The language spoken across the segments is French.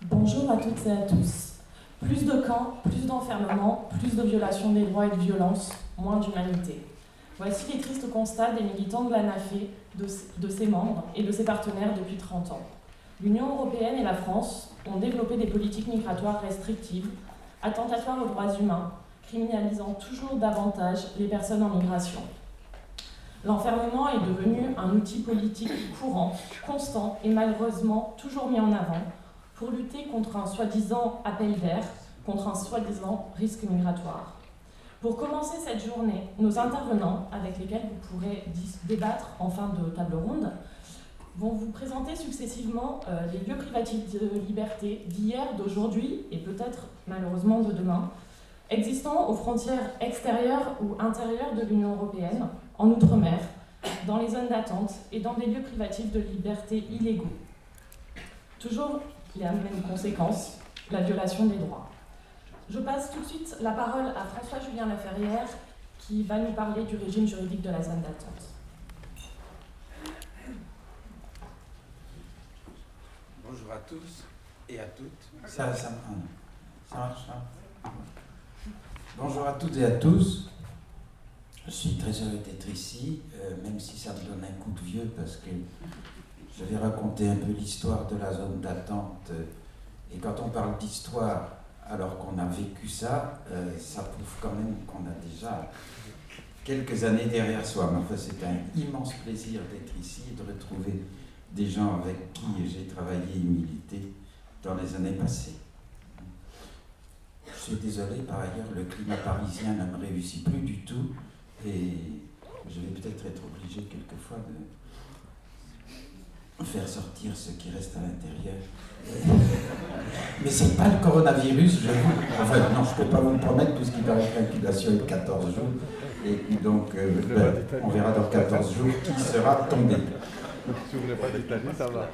Bonjour à toutes et à tous. Plus de camps, plus d'enfermement, plus de violations des droits et de violences, moins d'humanité. Voici les tristes constats des militants de l'ANAFE, de ses membres et de ses partenaires depuis 30 ans. L'Union européenne et la France ont développé des politiques migratoires restrictives, attentatoires aux droits humains, criminalisant toujours davantage les personnes en migration. L'enfermement est devenu un outil politique courant, constant et malheureusement toujours mis en avant pour lutter contre un soi-disant appel d'air, contre un soi-disant risque migratoire. Pour commencer cette journée, nos intervenants, avec lesquels vous pourrez débattre en fin de table ronde, vont vous présenter successivement les lieux privatifs de liberté d'hier, d'aujourd'hui et peut-être malheureusement de demain, existant aux frontières extérieures ou intérieures de l'Union européenne, en Outre-mer, dans les zones d'attente et dans des lieux privatifs de liberté illégaux. Toujours les mêmes conséquences, la violation des droits. Je passe tout de suite la parole à François-Julien Laferrière qui va nous parler du régime juridique de la zone d'attente. Bonjour à tous et à toutes. Ça marche, hein? Bonjour à toutes et à tous. Je suis très heureux d'être ici, même si ça me donne un coup de vieux parce que je vais raconter un peu l'histoire de la zone d'attente. Et quand on parle d'histoire, alors qu'on a vécu ça, ça prouve quand même qu'on a déjà quelques années derrière soi. Mais enfin, c'est un immense plaisir d'être ici et de retrouver des gens avec qui j'ai travaillé et milité dans les années passées. Je suis désolé, par ailleurs, le climat parisien ne me réussit plus du tout et je vais peut-être être obligé quelquefois de faire sortir ce qui reste à l'intérieur. Mais c'est pas le coronavirus, enfin non, je ne peux pas vous le promettre puisqu'il paraît que l'incubation est de 14 jours et donc on verra dans 14 jours qui sera tombé. Si vous n'avez pas d'Italie, ça va.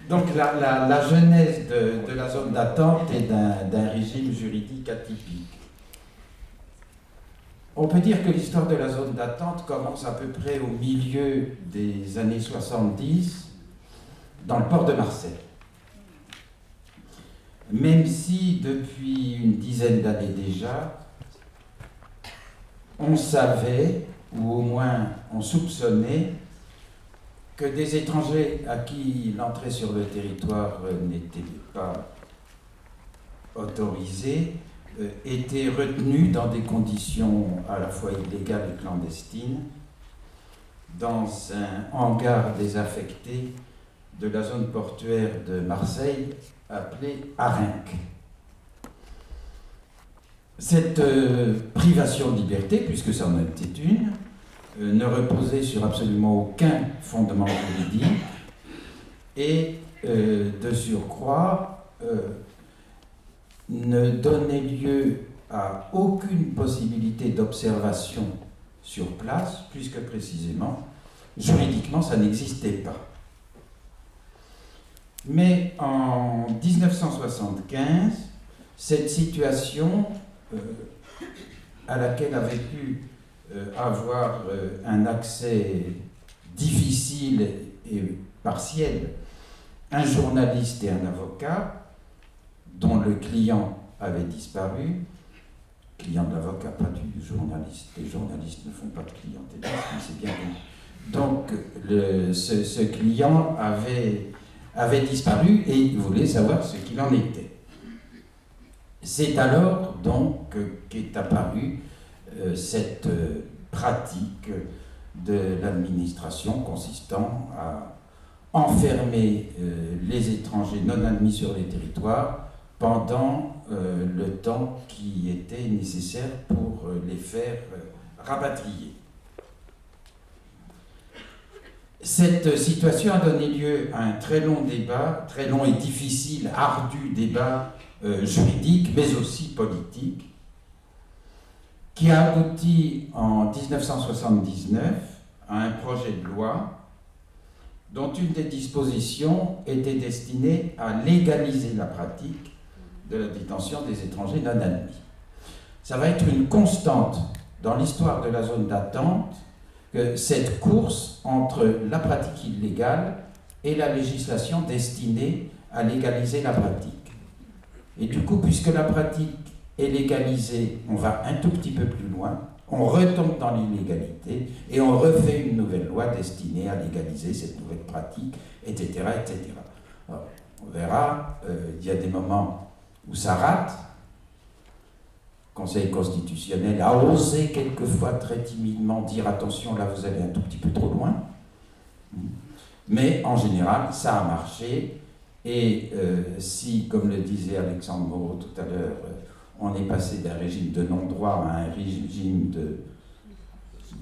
Donc la genèse de la zone d'attente est d'un régime juridique atypique. On peut dire que l'histoire de la zone d'attente commence à peu près au milieu des années 70 dans le port de Marseille. Même si depuis une dizaine d'années déjà, on savait, ou au moins on soupçonnait, que des étrangers à qui l'entrée sur le territoire n'était pas autorisée étaient retenus dans des conditions à la fois illégales et clandestines dans un hangar désaffecté de la zone portuaire de Marseille appelée Arinque. Cette privation de liberté, puisque ça en était une, ne reposait sur absolument aucun fondement juridique et de surcroît ne donnait lieu à aucune possibilité d'observation sur place, puisque précisément, juridiquement, ça n'existait pas. Mais en 1975, cette situation à laquelle avait pu avoir un accès difficile et partiel un journaliste et un avocat dont le client avait disparu, client de l'avocat, pas du journaliste, les journalistes ne font pas de clientélisme, c'est bien bon. Donc ce client avait disparu et il voulait savoir ce qu'il en était. C'est alors donc qu'est apparue cette pratique de l'administration consistant à enfermer les étrangers non admis sur les territoires pendant le temps qui était nécessaire pour les faire rapatrier. Cette situation a donné lieu à un très long débat, très long et difficile, ardu débat juridique, mais aussi politique, qui a abouti en 1979 à un projet de loi dont une des dispositions était destinée à légaliser la pratique de la détention des étrangers non admis. Ça va être une constante dans l'histoire de la zone d'attente que cette course entre la pratique illégale et la législation destinée à légaliser la pratique. Et du coup, puisque la pratique est légalisée, on va un tout petit peu plus loin, on retombe dans l'illégalité et on refait une nouvelle loi destinée à légaliser cette nouvelle pratique, etc. etc. Alors, on verra, il y a des moments où ça rate. Le Conseil constitutionnel a osé quelquefois très timidement dire attention, là vous allez un tout petit peu trop loin. Mais en général, ça a marché. Et si, comme le disait Alexandre Moreau tout à l'heure, on est passé d'un régime de non-droit à un régime de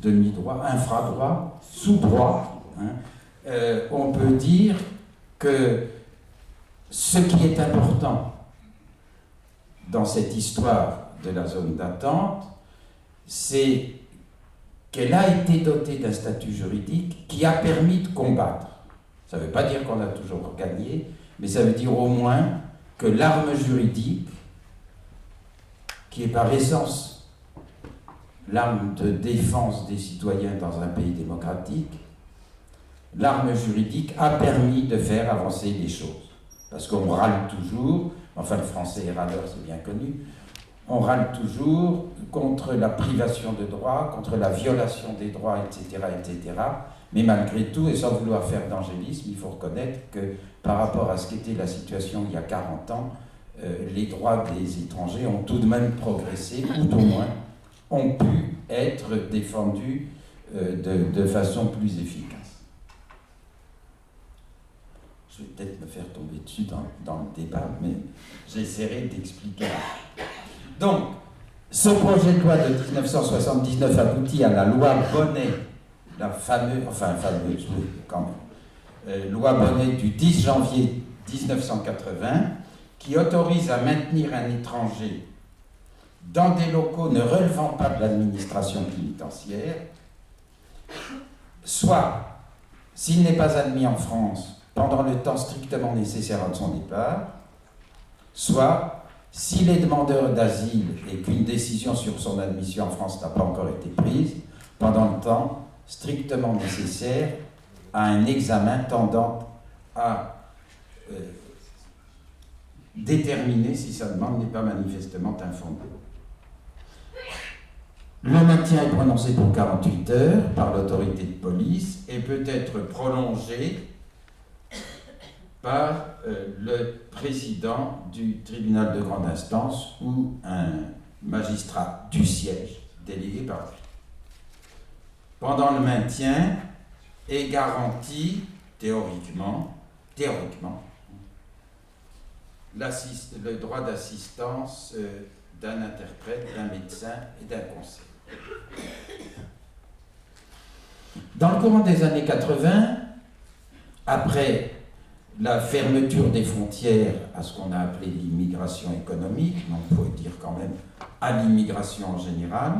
demi-droit, infradroit, sous-droit, hein, on peut dire que ce qui est important dans cette histoire de la zone d'attente, c'est qu'elle a été dotée d'un statut juridique qui a permis de combattre. Ça ne veut pas dire qu'on a toujours gagné, mais ça veut dire au moins que l'arme juridique, qui est par essence l'arme de défense des citoyens dans un pays démocratique, l'arme juridique a permis de faire avancer les choses. Parce qu'on râle toujours, enfin le français est râleur, c'est bien connu, on râle toujours contre la privation de droits, contre la violation des droits, etc., etc. Mais malgré tout, et sans vouloir faire d'angélisme, il faut reconnaître que par rapport à ce qu'était la situation il y a 40 ans, les droits des étrangers ont tout de même progressé, ou au moins ont pu être défendus de façon plus efficace. Je vais peut-être me faire tomber dessus dans le débat, mais j'essaierai d'expliquer. Donc, ce projet de loi de 1979 aboutit à la loi Bonnet, la fameuse, oui, quand même, loi Bonnet du 10 janvier 1980, qui autorise à maintenir un étranger dans des locaux ne relevant pas de l'administration pénitentiaire, soit, s'il n'est pas admis en France pendant le temps strictement nécessaire à son départ, soit, s'il est demandeur d'asile et qu'une décision sur son admission en France n'a pas encore été prise, pendant le temps strictement nécessaire à un examen tendant à déterminer si sa demande n'est pas manifestement infondée. Le maintien est prononcé pour 48 heures par l'autorité de police et peut être prolongé par le président du tribunal de grande instance ou un magistrat du siège délégué par lui. Pendant le maintien est garanti théoriquement, le droit d'assistance d'un interprète, d'un médecin et d'un conseil. Dans le courant des années 80, après la fermeture des frontières à ce qu'on a appelé l'immigration économique, mais on pourrait dire quand même à l'immigration en général,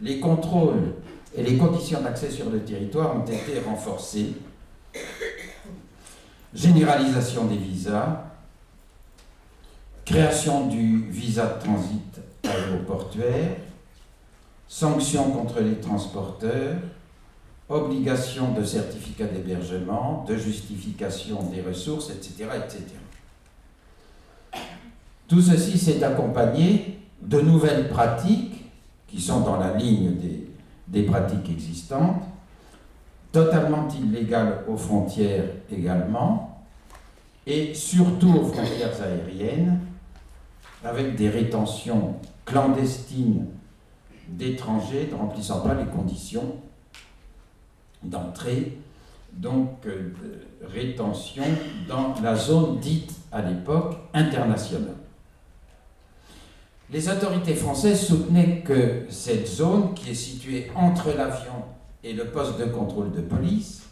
les contrôles et les conditions d'accès sur le territoire ont été renforcées. Généralisation des visas, création du visa de transit aéroportuaire, sanctions contre les transporteurs, obligation de certificat d'hébergement, de justification des ressources, etc., etc. Tout ceci s'est accompagné de nouvelles pratiques qui sont dans la ligne des pratiques existantes, totalement illégales aux frontières également, et surtout aux frontières aériennes, avec des rétentions clandestines d'étrangers ne remplissant pas les conditions d'entrée, donc rétention dans la zone dite à l'époque internationale. Les autorités françaises soutenaient que cette zone, qui est située entre l'avion et le poste de contrôle de police,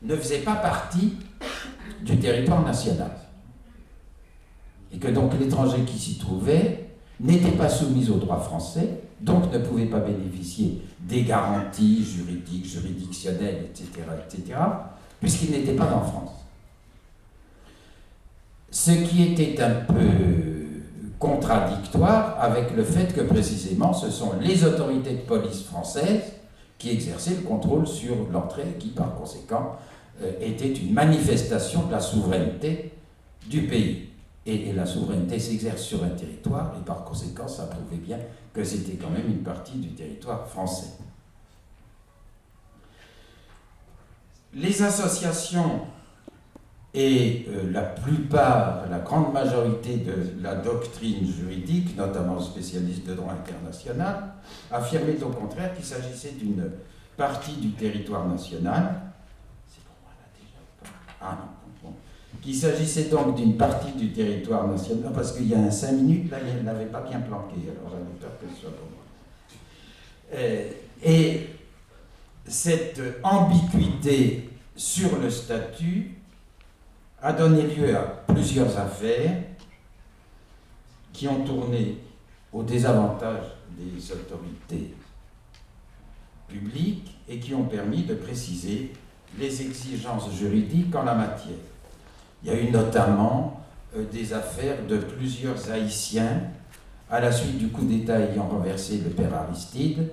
ne faisait pas partie du territoire national. Et que donc l'étranger qui s'y trouvait n'était pas soumis au droit français, donc ne pouvait pas bénéficier des garanties juridiques, juridictionnelles, etc., etc., puisqu'il n'était pas en France. Ce qui était un peu contradictoire avec le fait que précisément ce sont les autorités de police françaises qui exerçaient le contrôle sur l'entrée et qui par conséquent était une manifestation de la souveraineté du pays. Et la souveraineté s'exerce sur un territoire, et par conséquent, ça prouvait bien que c'était quand même une partie du territoire français. Les associations et la grande majorité de la doctrine juridique, notamment spécialistes de droit international, affirmaient au contraire qu'il s'agissait d'une partie du territoire national. C'est pour moi là déjà. Ah non, bon. Qu'il s'agissait donc d'une partie du territoire national, parce qu'il y a 5 minutes, là, il n'avait pas bien planqué, alors j'avais peur que ce soit pour moi. Et cette ambiguïté sur le statut a donné lieu à plusieurs affaires qui ont tourné au désavantage des autorités publiques et qui ont permis de préciser les exigences juridiques en la matière. Il y a eu notamment des affaires de plusieurs Haïtiens à la suite du coup d'État ayant renversé le père Aristide,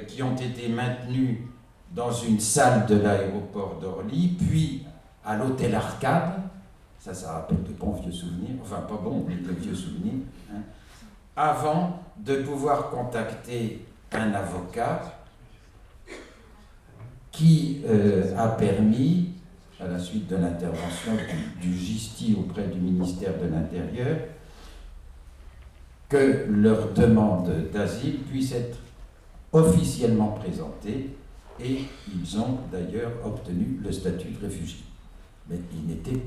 qui ont été maintenus dans une salle de l'aéroport d'Orly, puis à l'hôtel Arcade, ça rappelle de bons vieux souvenirs, enfin pas bons, mais de vieux souvenirs, hein, avant de pouvoir contacter un avocat qui a permis, à la suite de l'intervention du GISTI auprès du ministère de l'Intérieur, que leur demande d'asile puisse être officiellement présentée, et ils ont d'ailleurs obtenu le statut de réfugié. Mais ils étaient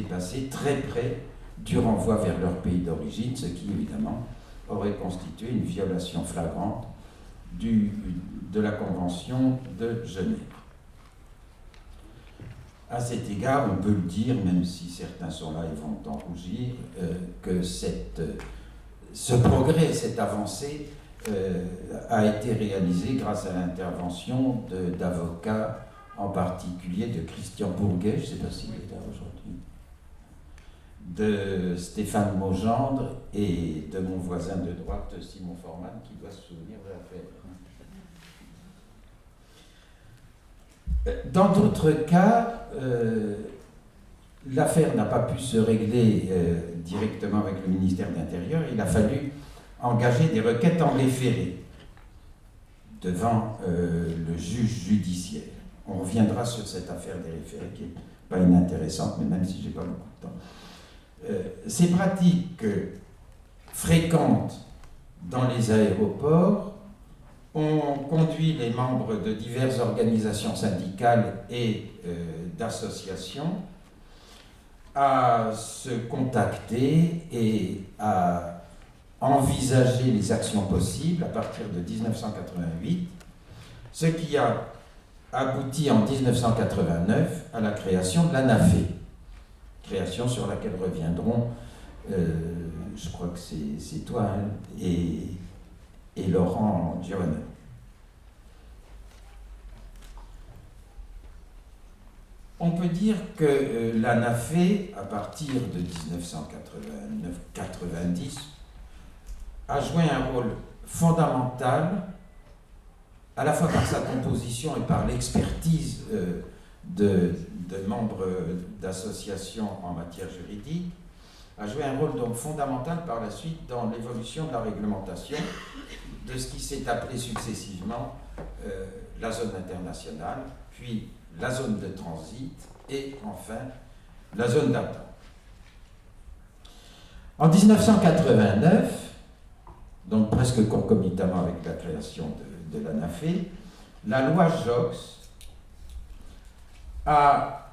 passés très près du renvoi vers leur pays d'origine, ce qui évidemment aurait constitué une violation flagrante de la Convention de Genève. À cet égard, on peut le dire, même si certains sont là et vont en rougir, que ce progrès, cette avancée a été réalisé grâce à l'intervention d'avocats, en particulier de Christian Bourguet, je ne sais pas s'il est là aujourd'hui, de Stéphane Maugendre et de mon voisin de droite, Simon Forman, qui doit se souvenir de l'affaire. Dans d'autres cas, l'affaire n'a pas pu se régler directement avec le ministère de l'Intérieur. Il a fallu engager des requêtes en référé devant le juge judiciaire. On reviendra sur cette affaire des référés qui n'est pas inintéressante, mais même si je n'ai pas beaucoup de temps. Ces pratiques fréquentes dans les aéroports ont conduit les membres de diverses organisations syndicales et d'associations à se contacter et à envisager les actions possibles à partir de 1988, ce qui a abouti en 1989 à la création de l'ANAFE, création sur laquelle reviendront, je crois que c'est toi, hein, et Laurent Giovanni. On peut dire que l'ANAFE, à partir de 1989-90, a joué un rôle fondamental, à la fois par sa composition et par l'expertise de membres d'associations en matière juridique, a joué un rôle donc fondamental par la suite dans l'évolution de la réglementation de ce qui s'est appelé successivement la zone internationale, puis la zone de transit et enfin la zone d'attente. En 1989, donc presque concomitamment avec la création de l'ANAFE, la loi Joxe a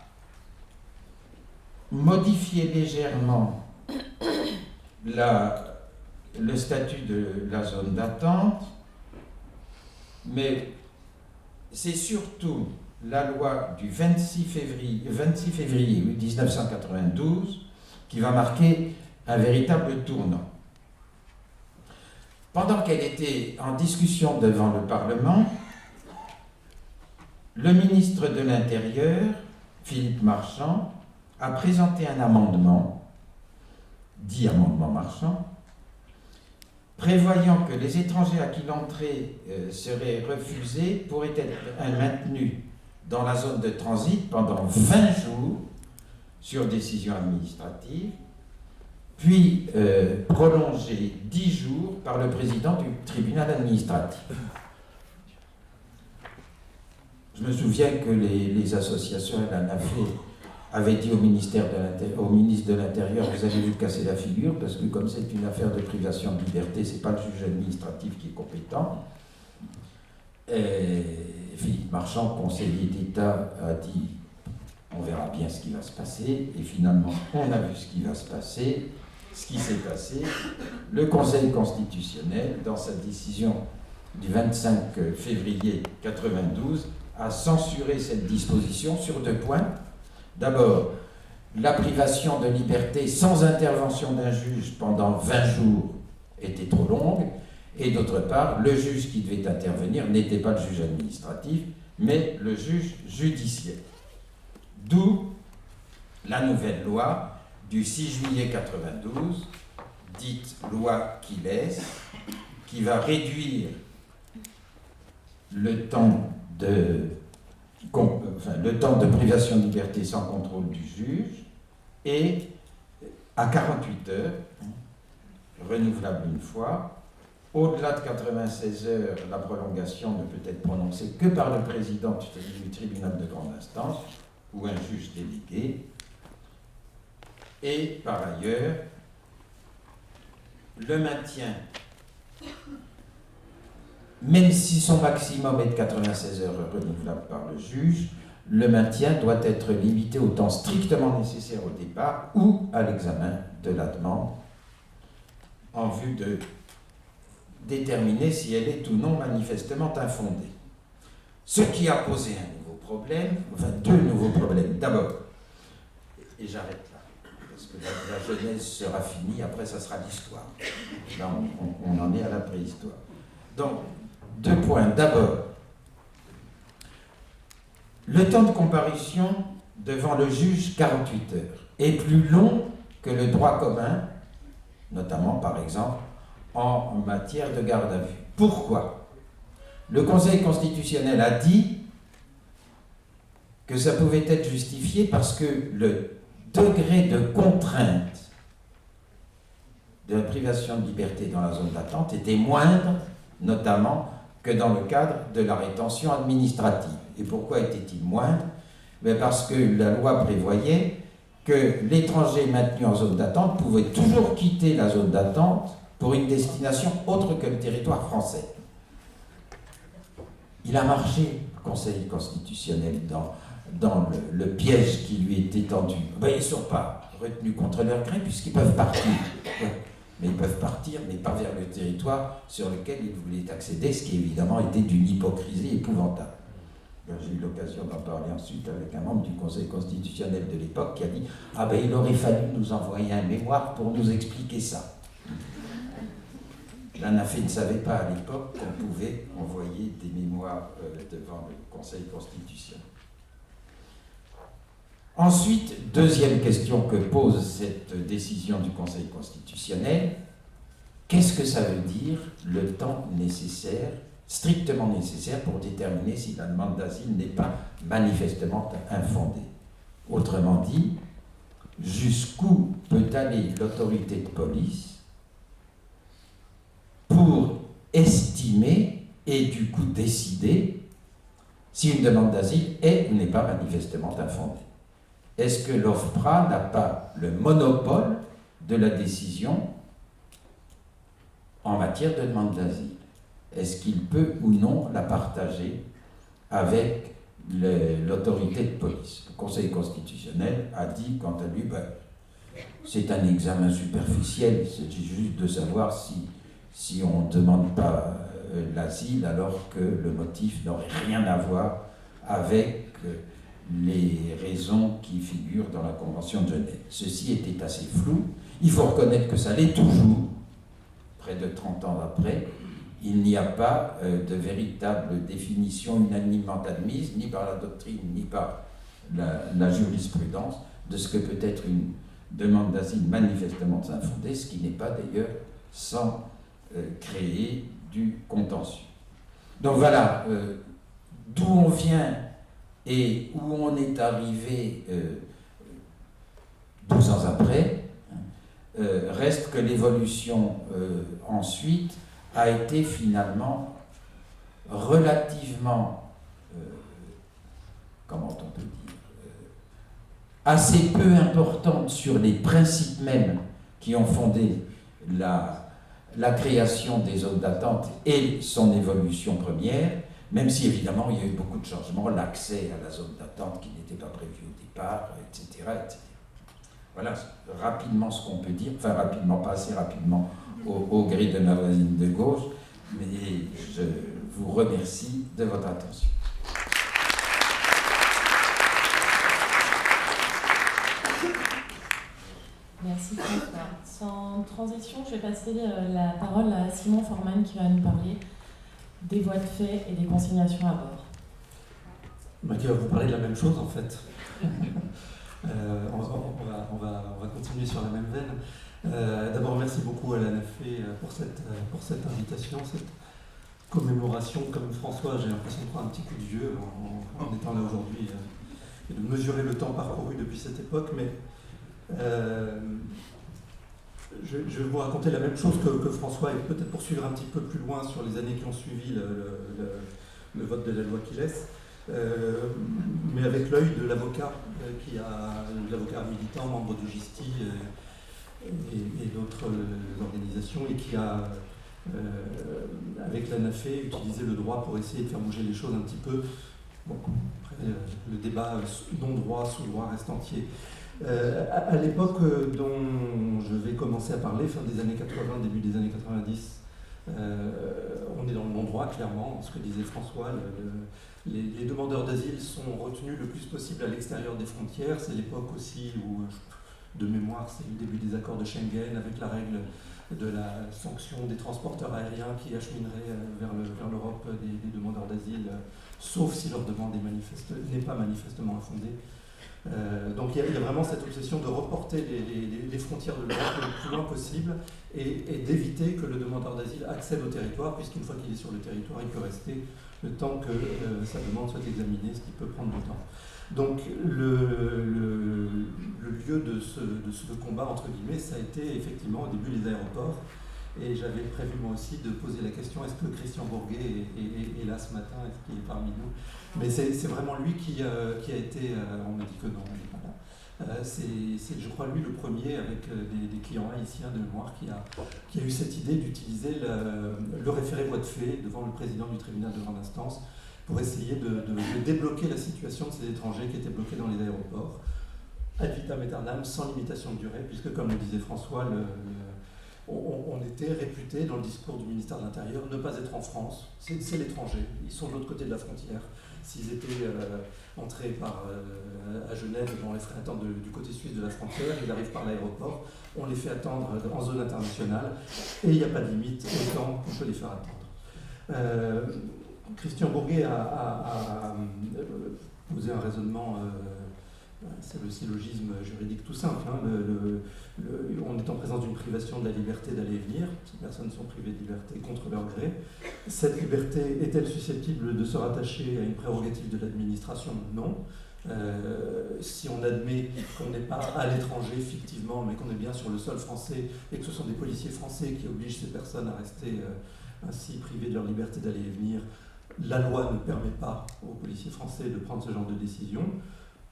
modifié légèrement le statut de la zone d'attente, mais c'est surtout la loi du 26 février 1992 qui va marquer un véritable tournant. Pendant qu'elle était en discussion devant le Parlement, le ministre de l'Intérieur, Philippe Marchand, a présenté un amendement, dit amendement Marchand, prévoyant que les étrangers à qui l'entrée serait refusée pourraient être maintenus dans la zone de transit pendant 20 jours sur décision administrative, puis prolongé 10 jours par le président du tribunal administratif. Je me souviens que les associations et la NAFE avaient dit au ministre de l'Intérieur, vous allez vous casser la figure, parce que comme c'est une affaire de privation de liberté, ce n'est pas le juge administratif qui est compétent. Et Philippe Marchand, conseiller d'État, a dit on verra bien ce qui va se passer, et finalement on a vu ce qui va se passer, ce qui s'est passé. Le Conseil constitutionnel, dans sa décision du 25 février 1992, a censuré cette disposition sur 2 points. D'abord, la privation de liberté sans intervention d'un juge pendant 20 jours était trop longue, et d'autre part, le juge qui devait intervenir n'était pas le juge administratif, mais le juge judiciaire. D'où la nouvelle loi du 6 juillet 1992, dite loi Quilès, qui va réduire le temps de privation de liberté sans contrôle du juge et à 48 heures, renouvelable une fois. Au-delà de 96 heures, la prolongation ne peut être prononcée que par le président du tribunal de grande instance ou un juge délégué. Et par ailleurs, le maintien, même si son maximum est de 96 heures renouvelable par le juge, le maintien doit être limité au temps strictement nécessaire au départ ou à l'examen de la demande en vue de déterminer si elle est ou non manifestement infondée. Ce qui a posé un nouveau problème, enfin 2 nouveaux problèmes. D'abord, et j'arrête là, parce que la genèse sera finie, après ça sera l'histoire. Là, on en est à la préhistoire. Donc, 2 points. D'abord, le temps de comparution devant le juge, 48 heures, est plus long que le droit commun, notamment, par exemple, en matière de garde à vue. Pourquoi ? Le Conseil constitutionnel a dit que ça pouvait être justifié parce que le degré de contrainte de la privation de liberté dans la zone d'attente était moindre, notamment, que dans le cadre de la rétention administrative. Et pourquoi était-il moindre ? Parce que la loi prévoyait que l'étranger maintenu en zone d'attente pouvait toujours quitter la zone d'attente pour une destination autre que le territoire français. Il a marché, le Conseil constitutionnel, dans le piège qui lui était tendu. Ils ne sont pas retenus contre leur gré puisqu'ils peuvent partir. Mais ils peuvent partir, mais pas vers le territoire sur lequel ils voulaient accéder, ce qui évidemment était d'une hypocrisie épouvantable. J'ai eu l'occasion d'en parler ensuite avec un membre du Conseil constitutionnel de l'époque qui a dit « Ah ben il aurait fallu nous envoyer un mémoire pour nous expliquer ça ». La NAFE ne savait pas à l'époque qu'on pouvait envoyer des mémoires devant le Conseil constitutionnel. Ensuite, deuxième question que pose cette décision du Conseil constitutionnel, qu'est-ce que ça veut dire le temps nécessaire, strictement nécessaire pour déterminer si la demande d'asile n'est pas manifestement infondée? Autrement dit, jusqu'où peut aller l'autorité de police pour estimer et du coup décider si une demande d'asile est ou n'est pas manifestement infondée? Est-ce que l'OFPRA n'a pas le monopole de la décision en matière de demande d'asile? Est-ce qu'il peut ou non la partager avec l'autorité de police? Le Conseil constitutionnel a dit, quant à lui, c'est un examen superficiel, il s'agit juste de savoir si on ne demande pas l'asile alors que le motif n'aurait rien à voir avec les raisons qui figurent dans la Convention de Genève. Ceci était assez flou. Il faut reconnaître que ça l'est toujours, près de 30 ans après. Il n'y a pas de véritable définition unanimement admise, ni par la doctrine, ni par la jurisprudence, de ce que peut être une demande d'asile manifestement infondée, ce qui n'est pas d'ailleurs sans créer du contentieux. Donc voilà, d'où on vient et où on est arrivé 12 ans après. Reste que l'évolution ensuite a été finalement relativement, comment on peut dire, assez peu importante sur les principes mêmes qui ont fondé la création des zones d'attente et son évolution première, même si évidemment il y a eu beaucoup de changements, l'accès à la zone d'attente qui n'était pas prévu au départ, etc., etc. Voilà rapidement ce qu'on peut dire, enfin rapidement, pas assez rapidement au gré de ma voisine de gauche, mais je vous remercie de votre attention. Merci François. Sans transition, je vais passer la parole à Simon Forman qui va nous parler des voies de fait et des consignations à bord. Qui va vous parler de la même chose en fait. On va continuer sur la même veine. D'abord, merci beaucoup à l'ANAFE pour cette invitation, cette commémoration. Comme François, j'ai l'impression de prendre un petit coup de vieux en étant là aujourd'hui et de mesurer le temps parcouru depuis cette époque. Mais je vais vous raconter la même chose que François et peut-être poursuivre un petit peu plus loin sur les années qui ont suivi le vote de la loi qui laisse. Mais avec l'œil de l'avocat l'avocat militant, membre de GISTI et d'autres organisations, et qui a, avec l'ANAFE, utilisé le droit pour essayer de faire bouger les choses un petit peu. Bon, après, le débat non-droit, sous-droit reste entier. À l'époque dont je vais commencer à parler, fin des années 80, début des années 90, on est dans le non-droit, clairement, ce que disait François. Les demandeurs d'asile sont retenus le plus possible à l'extérieur des frontières. C'est l'époque aussi où, de mémoire, c'est le début des accords de Schengen, avec la règle de la sanction des transporteurs aériens qui achemineraient vers l'Europe des demandeurs d'asile, sauf si leur demande n'est pas manifestement infondée. Donc il y a vraiment cette obsession de reporter les frontières de l'Europe le plus loin possible et d'éviter que le demandeur d'asile accède au territoire, puisqu'une fois qu'il est sur le territoire, il peut rester le temps que sa demande soit examinée, ce qui peut prendre du temps. Donc le lieu de ce combat, entre guillemets, ça a été effectivement au début les aéroports. Et j'avais prévu moi aussi de poser la question, est-ce que Christian Bourguet est là ce matin, est-ce qu'il est parmi nous? Mais c'est vraiment lui qui a été, on m'a dit que non, il n'est pas là. C'est, je crois, lui le premier avec des clients haïtiens de mémoire qui a eu cette idée d'utiliser le référé voie de fait devant le président du tribunal de grande instance pour essayer de débloquer la situation de ces étrangers qui étaient bloqués dans les aéroports, ad vitam aeternam, sans limitation de durée, puisque comme le disait François, on était réputé dans le discours du ministère de l'Intérieur ne pas être en France, c'est l'étranger, ils sont de l'autre côté de la frontière. S'ils étaient entrés à Genève, on les ferait attendre du côté suisse de la frontière, ils arrivent par l'aéroport, on les fait attendre en zone internationale, et il n'y a pas de limite au temps qu'on peut les faire attendre. Christian Bourguet a posé un raisonnement, c'est le syllogisme juridique tout simple, hein, on est en présence d'une privation de la liberté d'aller et venir, ces personnes sont privées de liberté contre leur gré. Cette liberté est-elle susceptible de se rattacher à une prérogative de l'administration? Non. Si on admet qu'on n'est pas à l'étranger fictivement, mais qu'on est bien sur le sol français et que ce sont des policiers français qui obligent ces personnes à rester ainsi privées de leur liberté d'aller et venir, la loi ne permet pas aux policiers français de prendre ce genre de décision.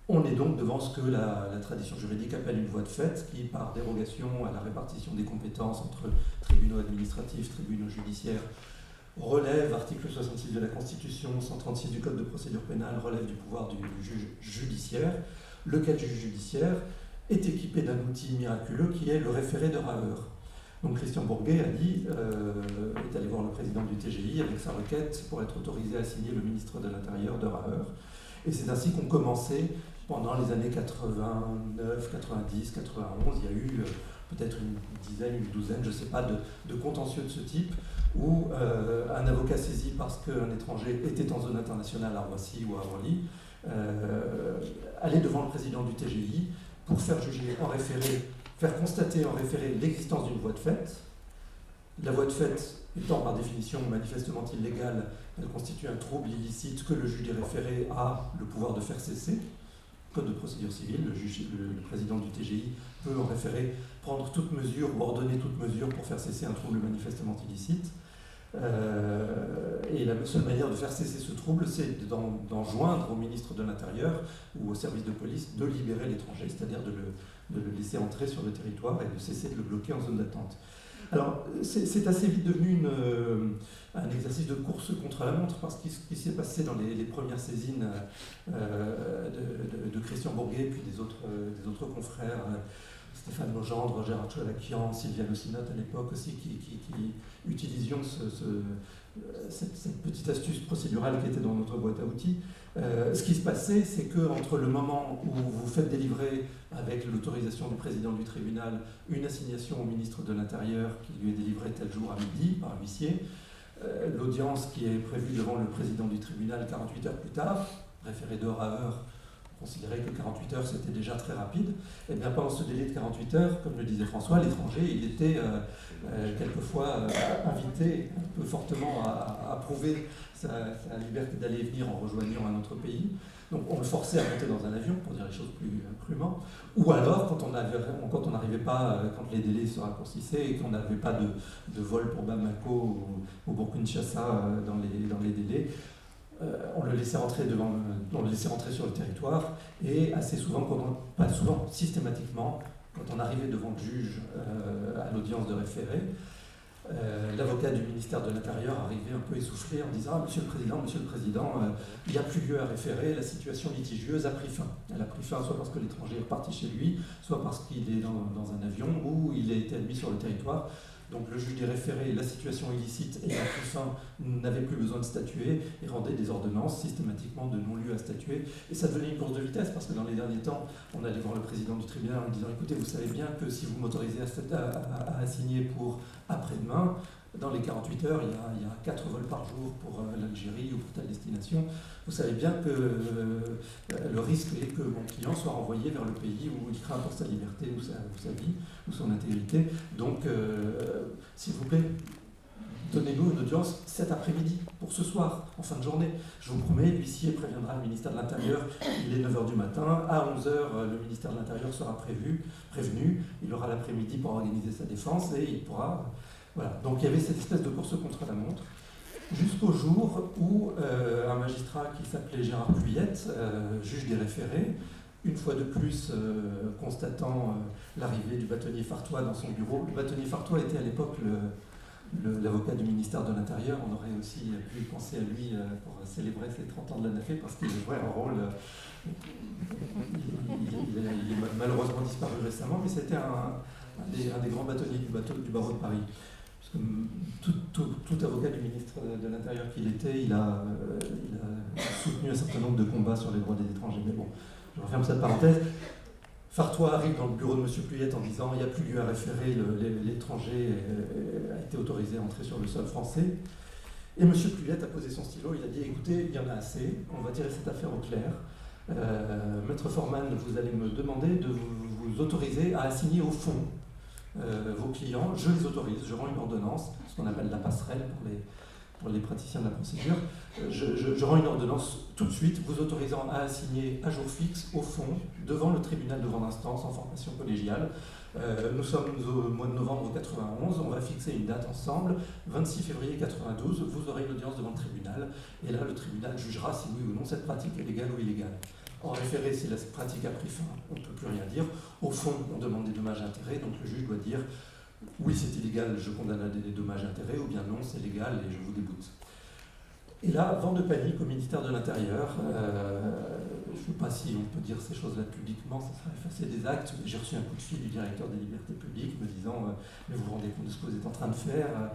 On est donc devant ce que la tradition juridique appelle une voie de fait, qui, par dérogation à la répartition des compétences entre tribunaux administratifs, tribunaux judiciaires, relève, article 66 de la Constitution, 136 du Code de procédure pénale, relève du pouvoir du juge judiciaire, lequel juge judiciaire est équipé d'un outil miraculeux qui est le référé de Raeur. Donc Christian Bourguet a dit, est allé voir le président du TGI avec sa requête pour être autorisé à signer le ministre de l'Intérieur de Raeur. Et c'est ainsi qu'on commençait pendant les années 89, 90, 91. Il y a eu peut-être une dizaine, une douzaine, je ne sais pas, de contentieux de ce type, où un avocat saisi parce qu'un étranger était en zone internationale à Roissy ou à Orly allait devant le président du TGI pour faire juger en référé, faire constater en référé l'existence d'une voie de fait. La voie de fait étant par définition manifestement illégale, elle constitue un trouble illicite que le juge des référés a le pouvoir de faire cesser. Code de procédure civile, le président du TGI peut en référé prendre toute mesure ou ordonner toute mesure pour faire cesser un trouble manifestement illicite. Et la seule manière de faire cesser ce trouble, c'est d'enjoindre au ministre de l'Intérieur ou au service de police de libérer l'étranger, c'est-à-dire de le laisser entrer sur le territoire et de cesser de le bloquer en zone d'attente. Alors, c'est assez vite devenu un exercice de course contre la montre, parce que ce qui s'est passé dans les premières saisines de Christian Bourguet, puis des autres confrères, Stéphane Legendre, Gérard Choualakian, Sylvia Locinotte à l'époque aussi, qui utilisions cette petite astuce procédurale qui était dans notre boîte à outils. Ce qui se passait, c'est qu'entre le moment où vous faites délivrer, avec l'autorisation du président du tribunal, une assignation au ministre de l'Intérieur qui lui est délivrée tel jour à midi par huissier, l'audience qui est prévue devant le président du tribunal 48 heures plus tard, référé d'heure à heure, considérait que 48 heures c'était déjà très rapide, et bien pendant ce délai de 48 heures, comme le disait François, l'étranger, il était quelquefois invité un peu fortement à prouver sa liberté d'aller et venir en rejoignant un autre pays. Donc on le forçait à monter dans un avion, pour dire les choses plus crûment, ou alors quand on n'arrivait pas, quand les délais se raccourcissaient et qu'on n'avait pas de vol pour Bamako ou pour Kinshasa dans les délais, on le laissait rentrer sur le territoire, et assez souvent, pas souvent, systématiquement, quand on arrivait devant le juge à l'audience de référé, l'avocat du ministère de l'Intérieur arrivait un peu essoufflé en disant « Monsieur le Président, il n'y a plus lieu à référer, la situation litigieuse a pris fin. Elle a pris fin soit parce que l'étranger est reparti chez lui, soit parce qu'il est dans un avion ou il a été admis sur le territoire. » Donc le juge des référés, la situation illicite et la pris fin n'avait plus besoin de statuer et rendait des ordonnances systématiquement de non-lieu à statuer. Et ça devenait une course de vitesse, parce que dans les derniers temps, on allait voir le président du tribunal en lui disant « Écoutez, vous savez bien que si vous m'autorisez à assigner pour après-demain, dans les 48 heures, il y a 4 vols par jour pour l'Algérie ou pour telle destination. Vous savez bien que le risque est que mon client soit renvoyé vers le pays où il craint pour sa liberté ou sa vie ou son intégrité. Donc, s'il vous plaît, donnez-nous une audience cet après-midi, pour ce soir, en fin de journée. Je vous promets, l'huissier préviendra le ministère de l'Intérieur, il est 9h du matin, à 11h, le ministère de l'Intérieur sera prévenu, il aura l'après-midi pour organiser sa défense et il pourra... Voilà. Donc il y avait cette espèce de course contre la montre, jusqu'au jour où un magistrat qui s'appelait Gérard Pluyette, juge des référés, une fois de plus constatant l'arrivée du bâtonnier Fartois dans son bureau. Le bâtonnier Fartois était à l'époque l'avocat du ministère de l'Intérieur. On aurait aussi pu penser à lui pour célébrer ses 30 ans de la NAFE, parce qu'il jouait un rôle... Il est malheureusement disparu récemment, mais c'était un des grands bâtonniers du barreau de Paris. Tout avocat du ministre de l'Intérieur qu'il était, il a soutenu un certain nombre de combats sur les droits des étrangers. Mais bon, je referme cette parenthèse. Fartois arrive dans le bureau de M. Pluyette en disant « Il n'y a plus lieu à référer, l'étranger a été autorisé à entrer sur le sol français ». Et M. Pluyette a posé son stylo, il a dit « Écoutez, il y en a assez, on va tirer cette affaire au clair. Maître Forman, vous allez me demander de vous autoriser à assigner au fond vos clients, je les autorise, je rends une ordonnance, ce qu'on appelle la passerelle pour les praticiens de la procédure, je rends une ordonnance tout de suite, vous autorisant à assigner à jour fixe, au fond, devant le tribunal de grande instance en formation collégiale. Nous sommes au mois de novembre 91, on va fixer une date ensemble, 26 février 92, vous aurez une audience devant le tribunal, et là le tribunal jugera si oui ou non cette pratique est légale ou illégale. En référé, si la pratique a pris fin, on ne peut plus rien dire. Au fond, on demande des dommages et intérêts, donc le juge doit dire oui, c'est illégal, je condamne à des dommages et intérêts, ou bien non, c'est légal et je vous déboute. Et là, vent de panique au ministère de l'Intérieur. Je ne sais pas si on peut dire ces choses-là publiquement, ça serait effacer des actes, mais j'ai reçu un coup de fil du directeur des libertés publiques me disant mais vous vous rendez compte de ce que vous êtes en train de faire,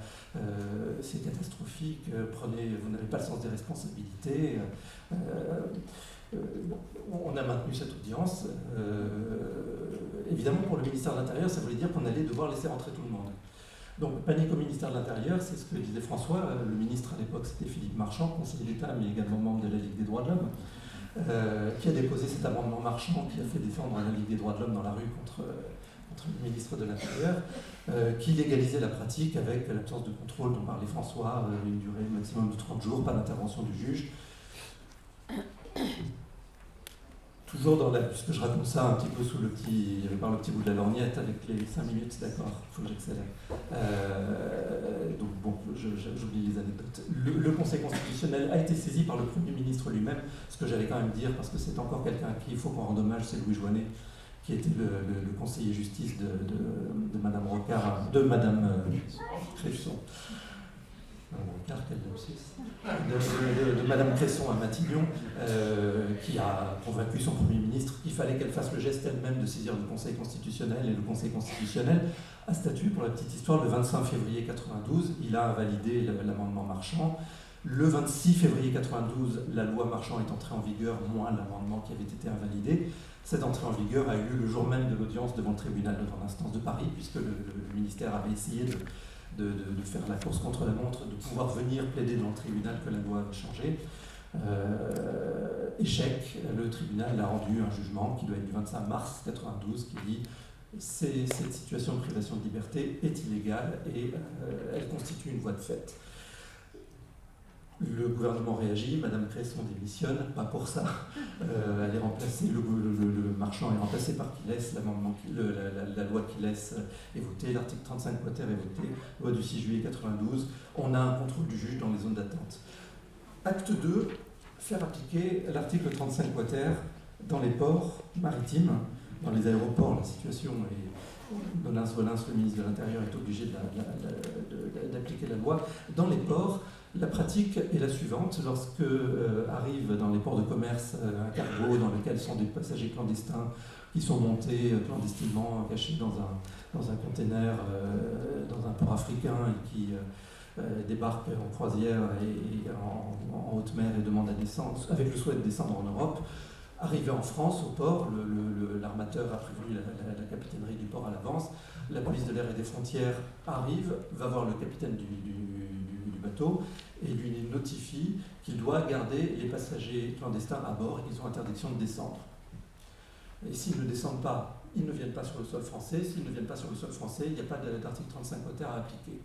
c'est catastrophique, vous n'avez pas le sens des responsabilités. On a maintenu cette audience. Évidemment, pour le ministère de l'Intérieur, ça voulait dire qu'on allait devoir laisser rentrer tout le monde. Donc, panique au ministère de l'Intérieur, c'est ce que disait François. Le ministre à l'époque, c'était Philippe Marchand, conseiller d'État, mais également membre de la Ligue des droits de l'homme, qui a déposé cet amendement Marchand, qui a fait défendre la Ligue des droits de l'homme dans la rue contre le ministre de l'Intérieur, qui légalisait la pratique avec l'absence de contrôle dont parlait François, une durée maximum de 30 jours, pas d'intervention du juge. toujours puisque je raconte ça un petit peu par le petit bout de la lorgnette avec les 5 minutes, d'accord, il faut que j'accélère. Donc bon, j'oublie les anecdotes. Le Conseil constitutionnel a été saisi par le Premier ministre lui-même, ce que j'allais quand même dire, parce que c'est encore quelqu'un à qui il faut qu'on rende hommage, c'est Louis Joinet, qui était le conseiller justice de Madame Rocard, de Madame Cresson. Rocard, quel lapsus. De Madame Cresson à Matignon, qui a convaincu son Premier ministre qu'il fallait qu'elle fasse le geste elle-même de saisir le Conseil constitutionnel, et le Conseil constitutionnel a statué, pour la petite histoire, le 25 février 92, il a invalidé l'amendement Marchand. Le 26 février 92, la loi Marchand est entrée en vigueur, moins l'amendement qui avait été invalidé. Cette entrée en vigueur a eu lieu le jour même de l'audience devant le tribunal de grande instance de Paris, puisque le ministère avait essayé de faire la course contre la montre, de pouvoir venir plaider dans le tribunal que la loi avait changé. Échec, le tribunal a rendu un jugement qui doit être du 25 mars 92 qui dit cette situation de privation de liberté est illégale et elle constitue une voie de fait. Le gouvernement réagit, Madame Cresson démissionne, pas pour ça. Elle est remplacée, le Marchand est remplacé par Quilès, la loi Quilès est votée, l'article 35 quater est voté, loi du 6 juillet 92. On a un contrôle du juge dans les zones d'attente. Acte 2, faire appliquer l'article 35 quater dans les ports maritimes. Dans les aéroports, la situation est... Nolens Volens, le ministre de l'Intérieur, est obligé d'appliquer la loi. Dans les ports, la pratique est la suivante. Lorsque arrive dans les ports de commerce un cargo dans lequel sont des passagers clandestins qui sont montés clandestinement, cachés dans un container dans un port africain et qui débarquent en croisière et en haute mer et demandent à descendre, avec le souhait de descendre en Europe. Arrivé en France, au port, l'armateur a prévenu la capitainerie du port à l'avance. La police de l'air et des frontières arrive, va voir le capitaine du bateau et lui notifie qu'il doit garder les passagers clandestins à bord et qu'ils ont interdiction de descendre. Et s'ils ne descendent pas, ils ne viennent pas sur le sol français. S'ils ne viennent pas sur le sol français, il n'y a pas d'article 35 quater à appliquer.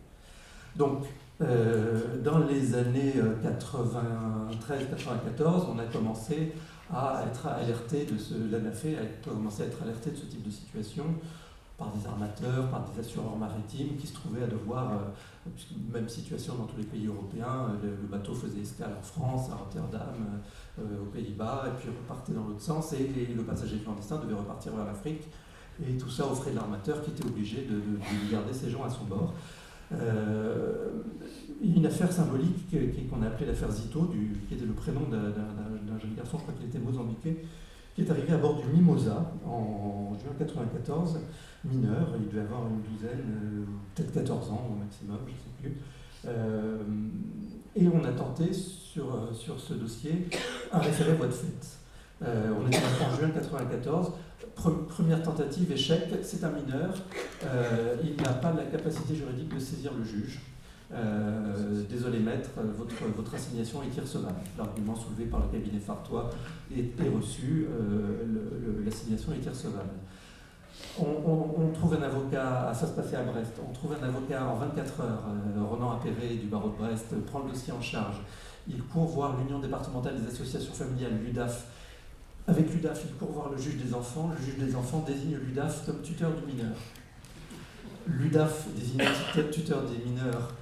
Donc, dans les années 93-94, on a commencé à être alerté l'ANAFE a commencé à être alerté de ce type de situation par des armateurs, par des assureurs maritimes qui se trouvaient à devoir, même situation dans tous les pays européens, le bateau faisait escale en France, à Rotterdam, aux Pays-Bas, et puis repartait dans l'autre sens, et le passager clandestin devait repartir vers l'Afrique, et tout ça aux frais de l'armateur qui était obligé de garder ces gens à son bord. Une affaire symbolique qu'on a appelée l'affaire Zito, qui était le prénom d'un jeune garçon, je crois qu'il était mozambiquais, qui est arrivé à bord du Mimosa en juin 1994, mineur, il devait avoir une douzaine, peut-être 14 ans au maximum, je ne sais plus. Et on a tenté sur ce dossier un référé voie de fait. On était en juin 1994. Première tentative, échec, c'est un mineur, il n'a pas la capacité juridique de saisir le juge. Désolé maître, votre assignation est irrecevable. L'argument soulevé par le cabinet Fartois est reçu, l'assignation est irrecevable. On trouve un avocat, ça se passait à Brest, on trouve un avocat en 24 heures, Ronan Appéré du barreau de Brest, prend le dossier en charge. Il court voir l'Union départementale des associations familiales, l'UDAF. Avec l'UDAF, il court voir le juge des enfants désigne l'UDAF comme tuteur du mineur. L'UDAF désigne tuteur des mineurs,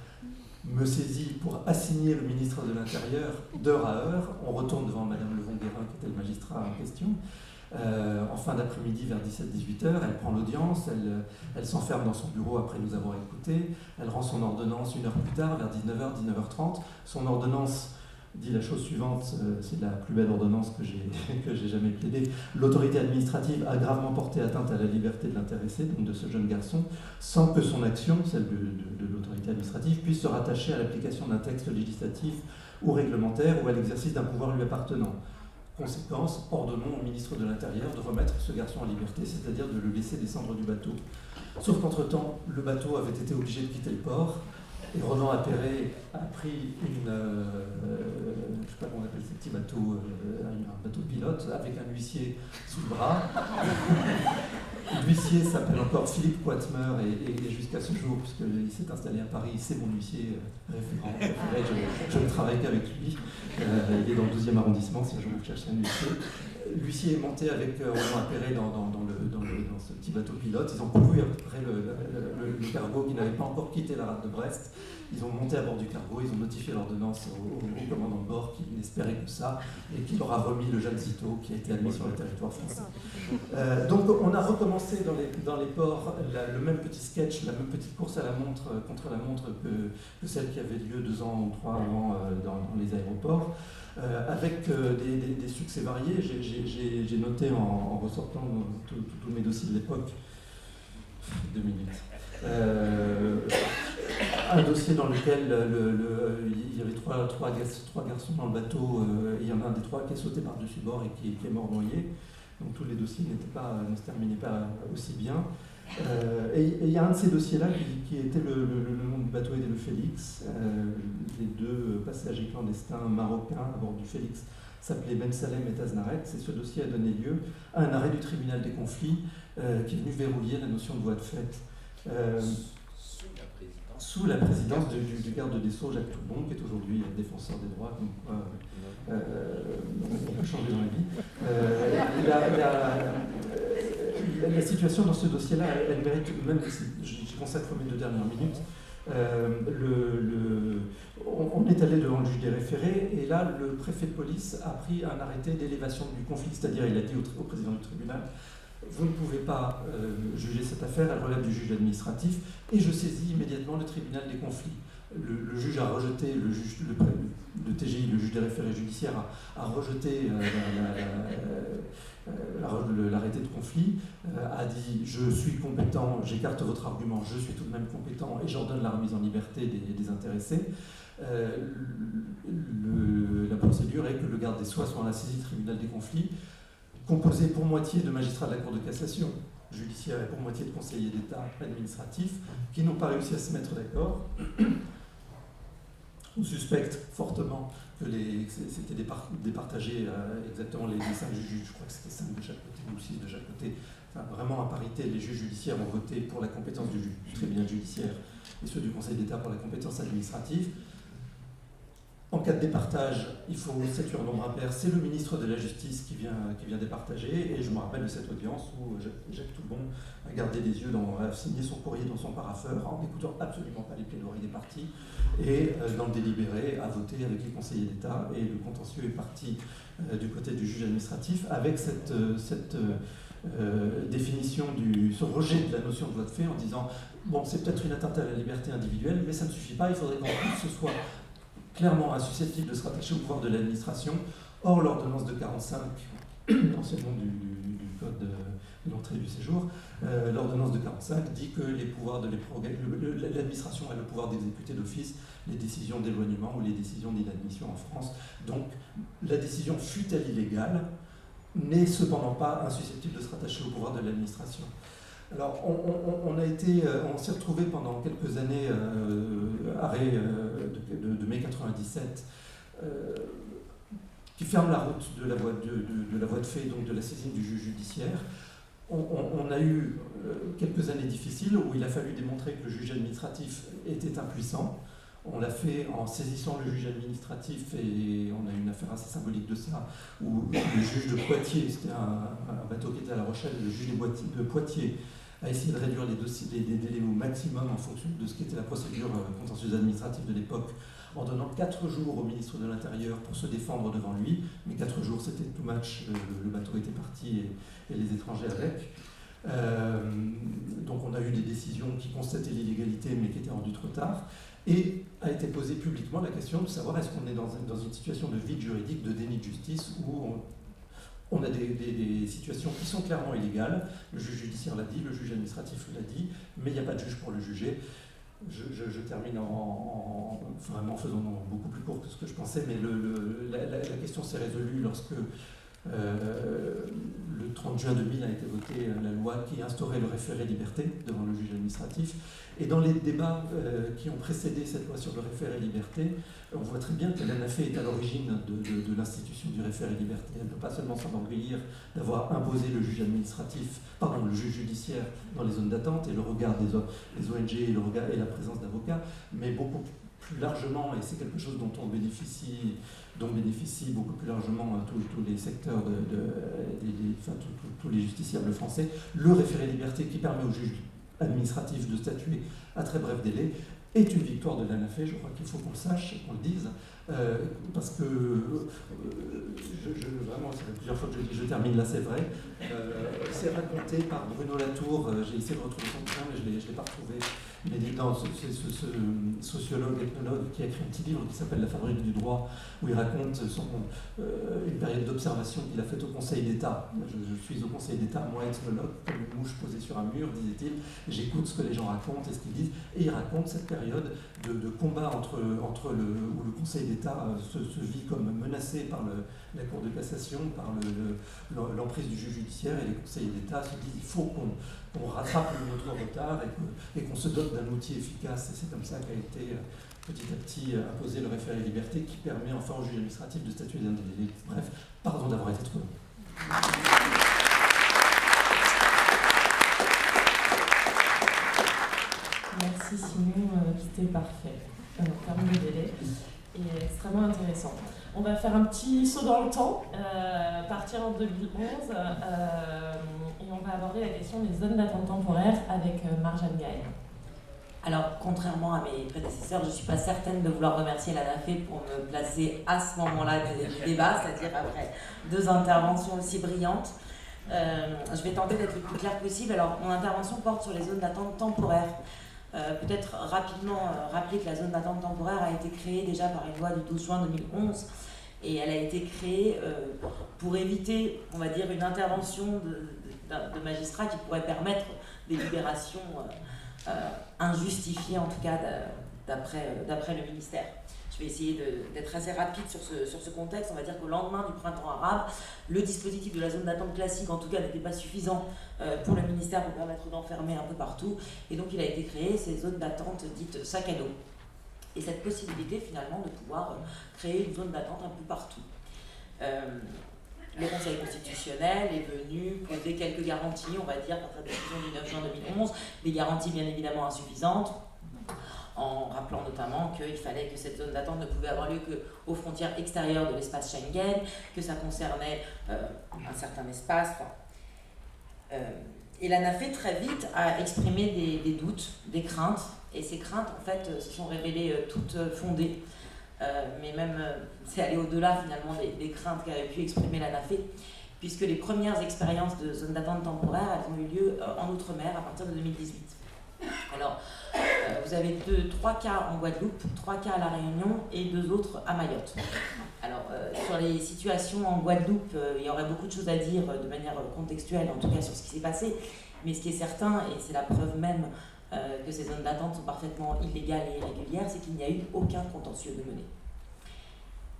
me saisit pour assigner le ministre de l'Intérieur d'heure à heure. On retourne devant Madame Levon-Guérin, qui était le magistrat en question. En fin d'après-midi, vers 17-18 heures, elle prend l'audience, elle s'enferme dans son bureau après nous avoir écoutés. Elle rend son ordonnance une heure plus tard, vers 19h, 19h30. Son ordonnance dit la chose suivante, c'est la plus belle ordonnance que j'ai jamais plaidée. L'autorité administrative a gravement porté atteinte à la liberté de l'intéressé, donc de ce jeune garçon, sans que son action, celle de l'autorité administrative, puisse se rattacher à l'application d'un texte législatif ou réglementaire ou à l'exercice d'un pouvoir lui appartenant. Conséquence, ordonnons au ministre de l'Intérieur de remettre ce garçon en liberté, c'est-à-dire de le laisser descendre du bateau. Sauf qu'entre-temps, le bateau avait été obligé de quitter le port. Et Ronan Appéré a pris je ne sais pas comment on appelle ces petits bateaux, un bateau pilote avec un huissier sous le bras. L'huissier s'appelle encore Philippe Poitmer et jusqu'à ce jour, puisqu'il s'est installé à Paris, c'est mon huissier référent. Je ne travaille qu'avec lui. Il est dans le 12e arrondissement, si un jour vous cherchez un huissier. L'huissier est monté avec Roland Appéré dans ce petit bateau pilote. Ils ont couru après le cargo qui n'avait pas encore quitté la rade de Brest. Ils ont monté à bord du cargo, ils ont notifié l'ordonnance au commandant de bord qui n'espérait que ça et qui leur a remis le Jeanne Zito qui a été admis sur le territoire français. Donc on a recommencé dans les ports le même petit sketch, la même petite course à la montre, contre la montre que celle qui avait lieu 2 ans ou 3 avant dans les aéroports. Avec des succès variés. J'ai noté en ressortant tous mes dossiers de l'époque, 2 minutes, un dossier dans lequel il y avait trois garçons dans le bateau, il y en a un des 3 qui est sauté par-dessus bord et qui est mort noyé. Donc tous les dossiers ne se terminaient pas aussi bien. Et il y a un de ces dossiers-là qui était le nom du bateau était le Félix. Les 2 passagers clandestins marocains à bord du Félix s'appelaient Ben Salem et Taznaret. Et ce dossier a donné lieu à un arrêt du tribunal des conflits qui est venu verrouiller la notion de voie de fait. Sous la présidence du garde des Sceaux, Jacques Toubon, qui est aujourd'hui défenseur des droits, comme quoi on peut changer dans la vie. La situation dans ce dossier-là, elle mérite, même si j'y consacre mes 2 dernières minutes, on est allé devant le juge des référés, et là, le préfet de police a pris un arrêté d'élévation du conflit, c'est-à-dire il a dit au président du tribunal, vous ne pouvez pas juger cette affaire, elle relève du juge administratif, et je saisis immédiatement le tribunal des conflits. Le juge a rejeté, le TGI, le juge des référés judiciaires, a rejeté l'arrêté de conflit, a dit je suis compétent, j'écarte votre argument, je suis tout de même compétent et j'ordonne la remise en liberté des intéressés. La procédure est que le garde des Sceaux soit à la saisie du tribunal des conflits, composé pour moitié de magistrats de la Cour de cassation judiciaire et pour moitié de conseillers d'État administratifs qui n'ont pas réussi à se mettre d'accord. On suspecte fortement que c'était départagé exactement les 5 juges, je crois que c'était 5 de chaque côté ou 6 de chaque côté. Enfin, vraiment à parité, les juges judiciaires ont voté pour la compétence du tribunal judiciaire et ceux du Conseil d'État pour la compétence administrative. En cas de départage, il faut statuer en nombre impair. C'est le ministre de la Justice qui vient départager. Et je me rappelle de cette audience où Jacques Toubon a gardé les yeux, a signé son courrier dans son parapheur en n'écoutant absolument pas les plaidoiries des parties. Et dans le délibéré, a voté avec les conseillers d'État. Et le contentieux est parti du côté du juge administratif avec cette définition, ce rejet de la notion de voie de fait en disant bon, c'est peut-être une atteinte à la liberté individuelle, mais ça ne suffit pas. Il faudrait qu'en plus ce soit clairement susceptible de se rattacher au pouvoir de l'administration. Or, l'ordonnance de 45, anciennement du Code de l'entrée et du séjour, l'ordonnance de 45 dit que les pouvoirs de l'administration a le pouvoir d'exécuter d'office les décisions d'éloignement ou les décisions d'inadmission en France. Donc, la décision, fût-elle illégale, n'est cependant pas insusceptible de se rattacher au pouvoir de l'administration. Alors, on s'est retrouvé pendant quelques années, arrêt de mai 97, qui ferme la route de la voie de fait, donc de la saisine du juge judiciaire. On a eu quelques années difficiles où il a fallu démontrer que le juge administratif était impuissant. On l'a fait en saisissant le juge administratif et on a eu une affaire assez symbolique de ça, où le juge de Poitiers, c'était un bateau qui était à La Rochelle, le juge de Poitiers a essayé de réduire les délais au maximum en fonction de ce qu'était la procédure contentieuse administrative de l'époque, en donnant 4 jours au ministre de l'Intérieur pour se défendre devant lui. Mais 4 jours, c'était too much, le bateau était parti et les étrangers avec. Donc on a eu des décisions qui constataient l'illégalité mais qui étaient rendues trop tard. Et a été posée publiquement la question de savoir est-ce qu'on est dans une situation de vide juridique, de déni de justice, où on a des situations qui sont clairement illégales. Le juge judiciaire l'a dit, le juge administratif l'a dit, mais il n'y a pas de juge pour le juger. Je termine vraiment en faisant beaucoup plus court que ce que je pensais, mais la question s'est résolue lorsque le 30 juin 2000 a été votée la loi qui instaurait le référé liberté devant le juge administratif. Et dans les débats qui ont précédé cette loi sur le référé liberté, on voit très bien que l'ANAFE est à l'origine de l'institution du référé liberté. Elle ne peut pas seulement s'enorgueillir d'avoir imposé le juge le juge judiciaire dans les zones d'attente et le regard des ONG et la présence d'avocats, mais beaucoup plus largement, et c'est quelque chose dont bénéficient beaucoup plus largement tous les secteurs, tous les justiciables français, le référé liberté qui permet au juge administratif de statuer à très bref délai est une victoire de l'ANAFE. Je crois qu'il faut qu'on le sache, qu'on le dise, parce que vraiment, ça fait plusieurs fois que je dis, je termine là, c'est vrai. C'est raconté par Bruno Latour, j'ai essayé de retrouver son bouquin, mais je ne l'ai pas retrouvé. Mais dans ce sociologue, ethnologue qui a écrit un petit livre qui s'appelle La fabrique du droit, où il raconte une période d'observation qu'il a faite au Conseil d'État. Je suis au Conseil d'État, moi ethnologue, comme une mouche posée sur un mur, disait-il, j'écoute ce que les gens racontent et ce qu'ils disent, et il raconte cette période de combat où le Conseil d'État se vit comme menacé par la Cour de cassation, par l'emprise du juge judiciaire, et les conseillers d'État se disent il faut qu'on rattrape notre retard et qu'on se dote d'un outil efficace. Et c'est comme ça qu'a été petit à petit imposé le référé liberté qui permet enfin au juge administratif de statuer dans des délais. Bref, pardon d'avoir été trop long. Merci Simon, c'était parfait en termes de délai et extrêmement intéressant. On va faire un petit saut dans le temps, partir en 2011 et on va aborder la question des zones d'attente temporaire avec Marjane Gaël. Alors, contrairement à mes prédécesseurs, je ne suis pas certaine de vouloir remercier l'ANAFE pour me placer à ce moment-là du débat, c'est-à-dire après 2 interventions aussi brillantes. Je vais tenter d'être le plus clair possible. Alors, mon intervention porte sur les zones d'attente temporaire. Peut-être rapidement rappeler que la zone d'attente temporaire a été créée déjà par une loi du 12 juin 2011 et elle a été créée pour éviter, on va dire, une intervention de magistrats qui pourrait permettre des libérations injustifiées, en tout cas d'après le ministère. Je vais essayer d'être assez rapide sur ce contexte. On va dire qu'au lendemain du printemps arabe, le dispositif de la zone d'attente classique, en tout cas, n'était pas suffisant pour le ministère pour permettre d'enfermer un peu partout. Et donc, il a été créé ces zones d'attente dites sac à dos. Et cette possibilité, finalement, de pouvoir créer une zone d'attente un peu partout. Le Conseil constitutionnel est venu poser quelques garanties, on va dire, par sa décision du 9 juin 2011, des garanties bien évidemment insuffisantes, en rappelant notamment qu'il fallait que cette zone d'attente ne pouvait avoir lieu qu'aux frontières extérieures de l'espace Schengen, que ça concernait un certain espace. Et l'ANAFE très vite a exprimé des doutes, des craintes, et ces craintes en fait se sont révélées toutes fondées. Mais même c'est allé au-delà finalement des craintes qu'avait pu exprimer l'ANAFE, puisque les premières expériences de zone d'attente temporaire elles ont eu lieu en Outre-mer à partir de 2018. Alors, vous avez 3 cas en Guadeloupe, 3 cas à La Réunion et 2 autres à Mayotte. Alors, sur les situations en Guadeloupe, il y aurait beaucoup de choses à dire de manière contextuelle, en tout cas sur ce qui s'est passé, mais ce qui est certain, et c'est la preuve même que ces zones d'attente sont parfaitement illégales et irrégulières, c'est qu'il n'y a eu aucun contentieux de mené.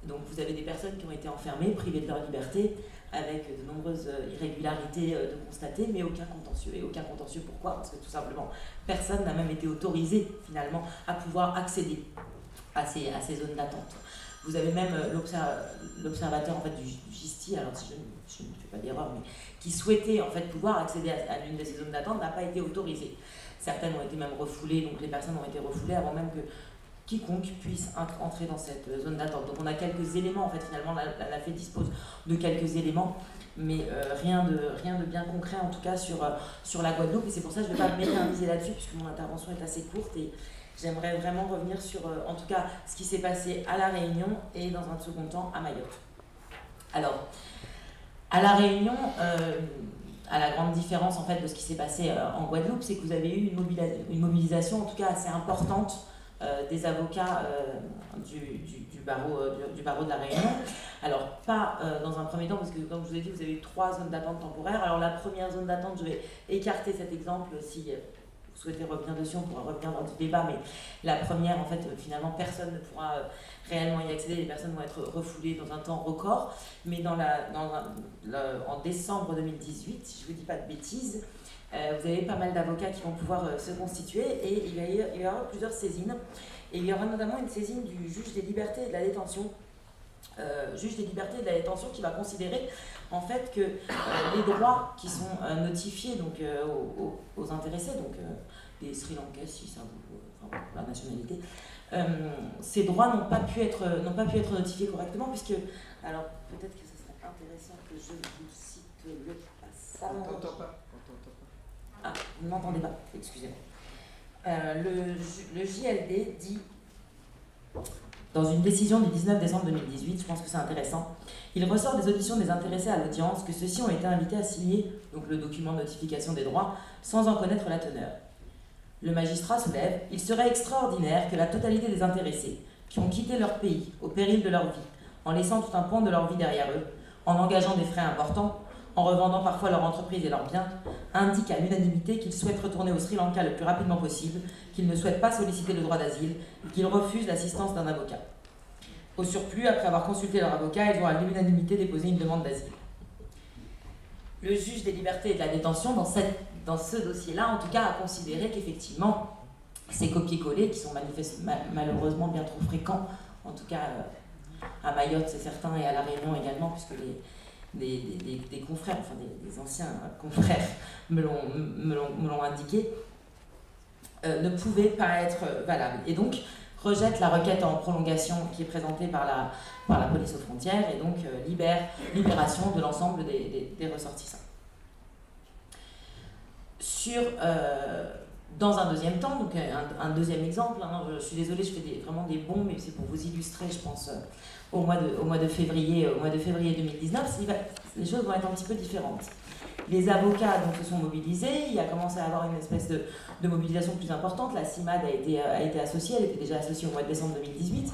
Donc vous avez des personnes qui ont été enfermées, privées de leur liberté, avec de nombreuses irrégularités de constater, mais aucun contentieux. Et aucun contentieux, pourquoi ? Parce que tout simplement, personne n'a même été autorisé finalement à pouvoir accéder à ces zones d'attente. Vous avez même l'observateur en fait, du GISTI, alors si je ne fais pas d'erreur, mais qui souhaitait en fait pouvoir accéder à l'une de ces zones d'attente, n'a pas été autorisé. Certaines ont été même refoulées, donc les personnes ont été refoulées avant même que quiconque puisse entrer dans cette zone d'attente. Donc on a quelques éléments, en fait finalement l'ANAFE dispose de quelques éléments, mais rien de bien concret en tout cas sur la Guadeloupe, et c'est pour ça que je ne vais pas m'éterniser là-dessus puisque mon intervention est assez courte et j'aimerais vraiment revenir sur en tout cas ce qui s'est passé à La Réunion et dans un second temps à Mayotte. Alors, à La Réunion, à la grande différence en fait de ce qui s'est passé en Guadeloupe, c'est que vous avez eu une mobilisation en tout cas assez importante des avocats du barreau de La Réunion. Alors, pas dans un premier temps, parce que comme je vous ai dit, vous avez eu 3 zones d'attente temporaires. Alors, la première zone d'attente, je vais écarter cet exemple si vous souhaitez revenir dessus, on pourra revenir dans le débat, mais la première, en fait, finalement, personne ne pourra réellement y accéder, les personnes vont être refoulées dans un temps record. Mais en décembre 2018, si je ne vous dis pas de bêtises, vous avez pas mal d'avocats qui vont pouvoir se constituer et il va y avoir plusieurs saisines. Et il y aura notamment une saisine du juge des libertés et de la détention. Juge des libertés et de la détention qui va considérer en fait que les droits qui sont notifiés donc, aux intéressés, donc des Sri Lankais si ça vous... Enfin la nationalité, ces droits n'ont pas pu être notifiés correctement, puisque, alors peut-être que ce serait intéressant que je vous cite le passage. On t'entend pas. Ah, vous ne m'entendez pas, excusez-moi. Le JLD dit, dans une décision du 19 décembre 2018, je pense que c'est intéressant, il ressort des auditions des intéressés à l'audience que ceux-ci ont été invités à signer donc le document de notification des droits sans en connaître la teneur. Le magistrat soulève, il serait extraordinaire que la totalité des intéressés, qui ont quitté leur pays au péril de leur vie, en laissant tout un pan de leur vie derrière eux, en engageant des frais importants, en revendant parfois leur entreprise et leurs biens, indiquent à l'unanimité qu'ils souhaitent retourner au Sri Lanka le plus rapidement possible, qu'ils ne souhaitent pas solliciter le droit d'asile et qu'ils refusent l'assistance d'un avocat. Au surplus, après avoir consulté leur avocat, ils ont à l'unanimité déposé une demande d'asile. Le juge des libertés et de la détention, dans ce dossier-là, en tout cas, a considéré qu'effectivement, ces copier-coller, qui sont malheureusement bien trop fréquents, en tout cas à Mayotte c'est certain, et à La Réunion également, puisque des confrères, enfin des anciens confrères me l'ont indiqué, ne pouvaient pas être valables. Et donc, rejette la requête en prolongation qui est présentée par la police aux frontières et donc libération de l'ensemble des ressortissants. Dans un deuxième temps, donc un deuxième exemple, hein, je suis désolée, je fais vraiment des bons, mais c'est pour vous illustrer, je pense, au mois de février 2019, les choses vont être un petit peu différentes. Les avocats donc, se sont mobilisés, il a commencé à avoir une espèce de mobilisation plus importante. La CIMAD a été associée, elle était déjà associée au mois de décembre 2018.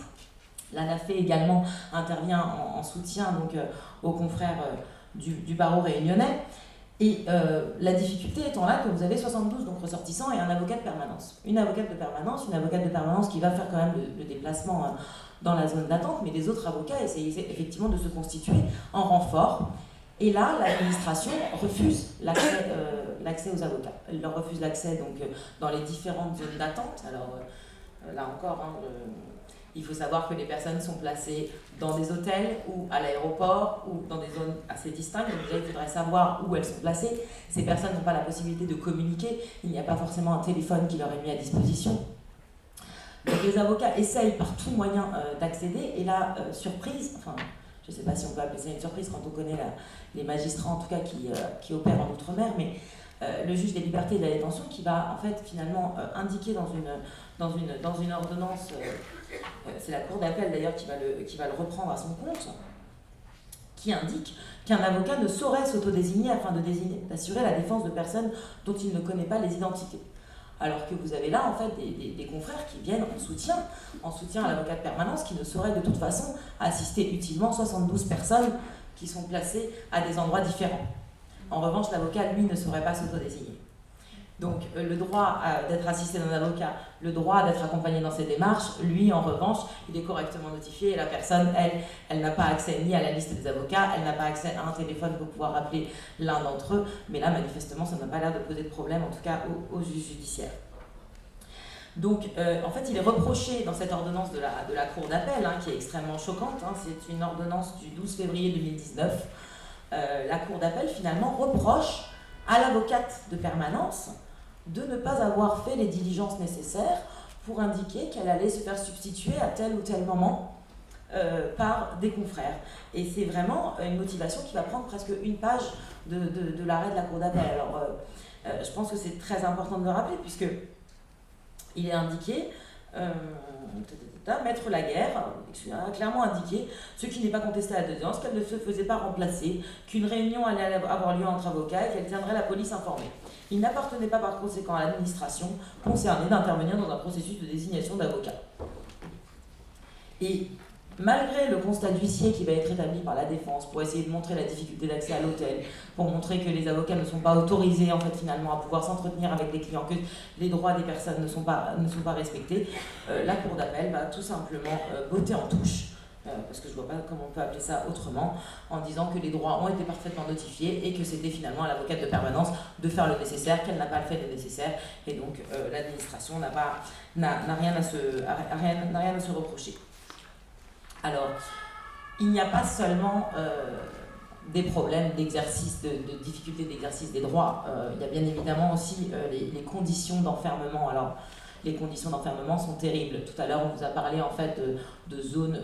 La NAFE également intervient en soutien donc, aux confrères du barreau réunionnais. Et la difficulté étant là que vous avez 72 donc, ressortissants et un avocat de permanence. Une avocate de permanence qui va faire quand même le déplacement dans la zone d'attente, mais les autres avocats essayent effectivement de se constituer en renfort. Et là, l'administration refuse l'accès aux avocats. Elle leur refuse l'accès donc, dans les différentes zones d'attente. Alors là encore, il faut savoir que les personnes sont placées dans des hôtels ou à l'aéroport ou dans des zones assez distinctes. Donc déjà, il faudrait savoir où elles sont placées. Ces personnes n'ont pas la possibilité de communiquer. Il n'y a pas forcément un téléphone qui leur est mis à disposition. Donc les avocats essayent par tout moyen d'accéder. Et là, surprise, enfin, je ne sais pas si on peut appeler ça une surprise quand on connaît les magistrats, en tout cas, qui opèrent en Outre-mer, mais le juge des libertés et de la détention qui va, en fait, finalement, indiquer dans une ordonnance, c'est la Cour d'appel d'ailleurs qui va le reprendre à son compte, qui indique qu'un avocat ne saurait s'autodésigner afin d'assurer la défense de personnes dont il ne connaît pas les identités. Alors que vous avez là, en fait, des confrères qui viennent en soutien à l'avocat de permanence qui ne saurait de toute façon assister utilement 72 personnes qui sont placées à des endroits différents. En revanche, l'avocat, lui, ne saurait pas s'autodésigner. Donc, le droit d'être assisté d'un avocat, le droit d'être accompagné dans ses démarches, lui, en revanche, il est correctement notifié et la personne, elle n'a pas accès ni à la liste des avocats, elle n'a pas accès à un téléphone pour pouvoir appeler l'un d'entre eux, mais là, manifestement, ça n'a pas l'air de poser de problème, en tout cas au juge judiciaire. Donc, en fait, il est reproché dans cette ordonnance de la Cour d'appel, hein, qui est extrêmement choquante, hein, c'est une ordonnance du 12 février 2019, la Cour d'appel, finalement, reproche à l'avocate de permanence de ne pas avoir fait les diligences nécessaires pour indiquer qu'elle allait se faire substituer à tel ou tel moment par des confrères. Et c'est vraiment une motivation qui va prendre presque une page de l'arrêt de la Cour d'appel. Alors, je pense que c'est très important de le rappeler, puisque il est indiqué, Maître Laguerre a clairement indiqué, ce qui n'est pas contesté à l'audience, qu'elle ne se faisait pas remplacer, qu'une réunion allait avoir lieu entre avocats et qu'elle tiendrait la police informée. Il n'appartenait pas par conséquent à l'administration concernée d'intervenir dans un processus de désignation d'avocats. Et malgré le constat d'huissier qui va être établi par la défense pour essayer de montrer la difficulté d'accès à l'hôtel, pour montrer que les avocats ne sont pas autorisés en fait finalement à pouvoir s'entretenir avec les clients, que les droits des personnes ne sont pas respectés, la Cour d'appel va tout simplement botter en touche, parce que je ne vois pas comment on peut appeler ça autrement, en disant que les droits ont été parfaitement notifiés et que c'était finalement à l'avocate de permanence de faire le nécessaire, qu'elle n'a pas fait le nécessaire, et donc l'administration n'a rien à se reprocher. Alors, il n'y a pas seulement des problèmes d'exercice, de difficultés d'exercice des droits, il y a bien évidemment aussi les conditions d'enfermement. Alors, les conditions d'enfermement sont terribles. Tout à l'heure, on vous a parlé en fait de zones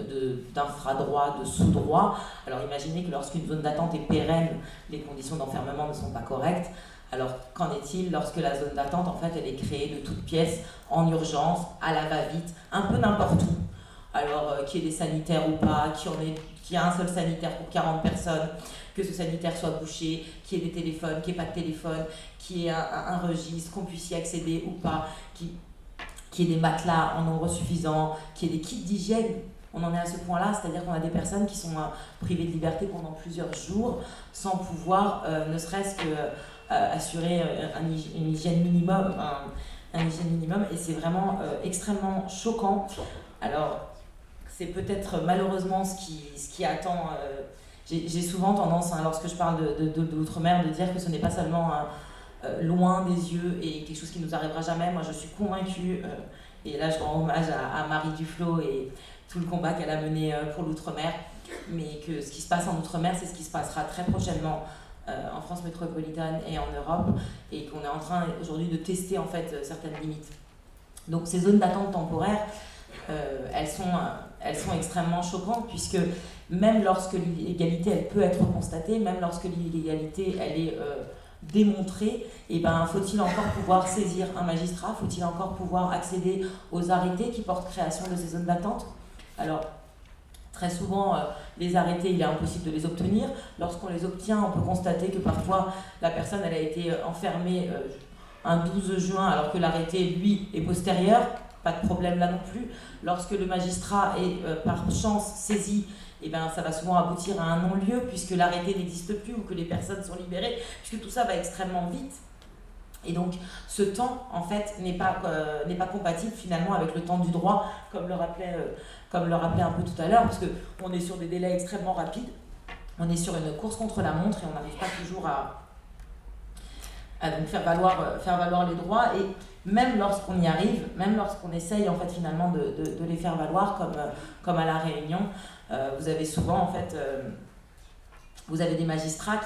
d'infradroit, de sous-droit. Alors imaginez que lorsqu'une zone d'attente est pérenne, les conditions d'enfermement ne sont pas correctes. Alors qu'en est-il lorsque la zone d'attente, en fait, elle est créée de toutes pièces, en urgence, à la va-vite, un peu n'importe où. Alors qu'il y ait des sanitaires ou pas, qu'il y a un seul sanitaire pour 40 personnes, que ce sanitaire soit bouché, qu'il y ait des téléphones, qu'il n'y ait pas de téléphone, qu'il y ait un registre, qu'on puisse y accéder ou pas, qu'il y ait des matelas en nombre suffisant, qu'il y ait des kits d'hygiène. On en est à ce point-là, c'est-à-dire qu'on a des personnes qui sont privées de liberté pendant plusieurs jours sans pouvoir, ne serait-ce que assurer une hygiène minimum, un hygiène minimum, et c'est vraiment extrêmement choquant. Alors, c'est peut-être malheureusement ce qui attend. J'ai souvent tendance, lorsque je parle de l'outre-mer, de dire que ce n'est pas seulement loin des yeux et quelque chose qui nous arrivera jamais. Moi, je suis convaincue, et là je rends hommage à Marie Duflot et tout le combat qu'elle a mené pour l'outre-mer, mais que ce qui se passe en outre-mer, c'est ce qui se passera très prochainement en France métropolitaine et en Europe, et qu'on est en train aujourd'hui de tester en fait certaines limites. Donc ces zones d'attente temporaire, elles sont extrêmement choquantes, puisque même lorsque l'illégalité elle peut être constatée, même lorsque l'illégalité elle est démontrée, et ben faut-il encore pouvoir saisir un magistrat, faut-il encore pouvoir accéder aux arrêtés qui portent création de ces zones d'attente. Alors très souvent, les arrêtés, il est impossible de les obtenir. Lorsqu'on les obtient, on peut constater que parfois la personne elle a été enfermée un 12 juin alors que l'arrêté, lui, est postérieur. Pas de problème là non plus. Lorsque le magistrat est par chance saisi, eh ben, ça va souvent aboutir à un non-lieu puisque l'arrêté n'existe plus ou que les personnes sont libérées, puisque tout ça va extrêmement vite. Et donc ce temps, en fait, n'est pas compatible finalement avec le temps du droit, comme le rappelait un peu tout à l'heure, parce qu'on est sur des délais extrêmement rapides, on est sur une course contre la montre et on n'arrive pas toujours à donc faire valoir les droits. Et même lorsqu'on y arrive, même lorsqu'on essaye en fait finalement de les faire valoir, comme à La Réunion, vous avez souvent en fait, vous avez des magistrats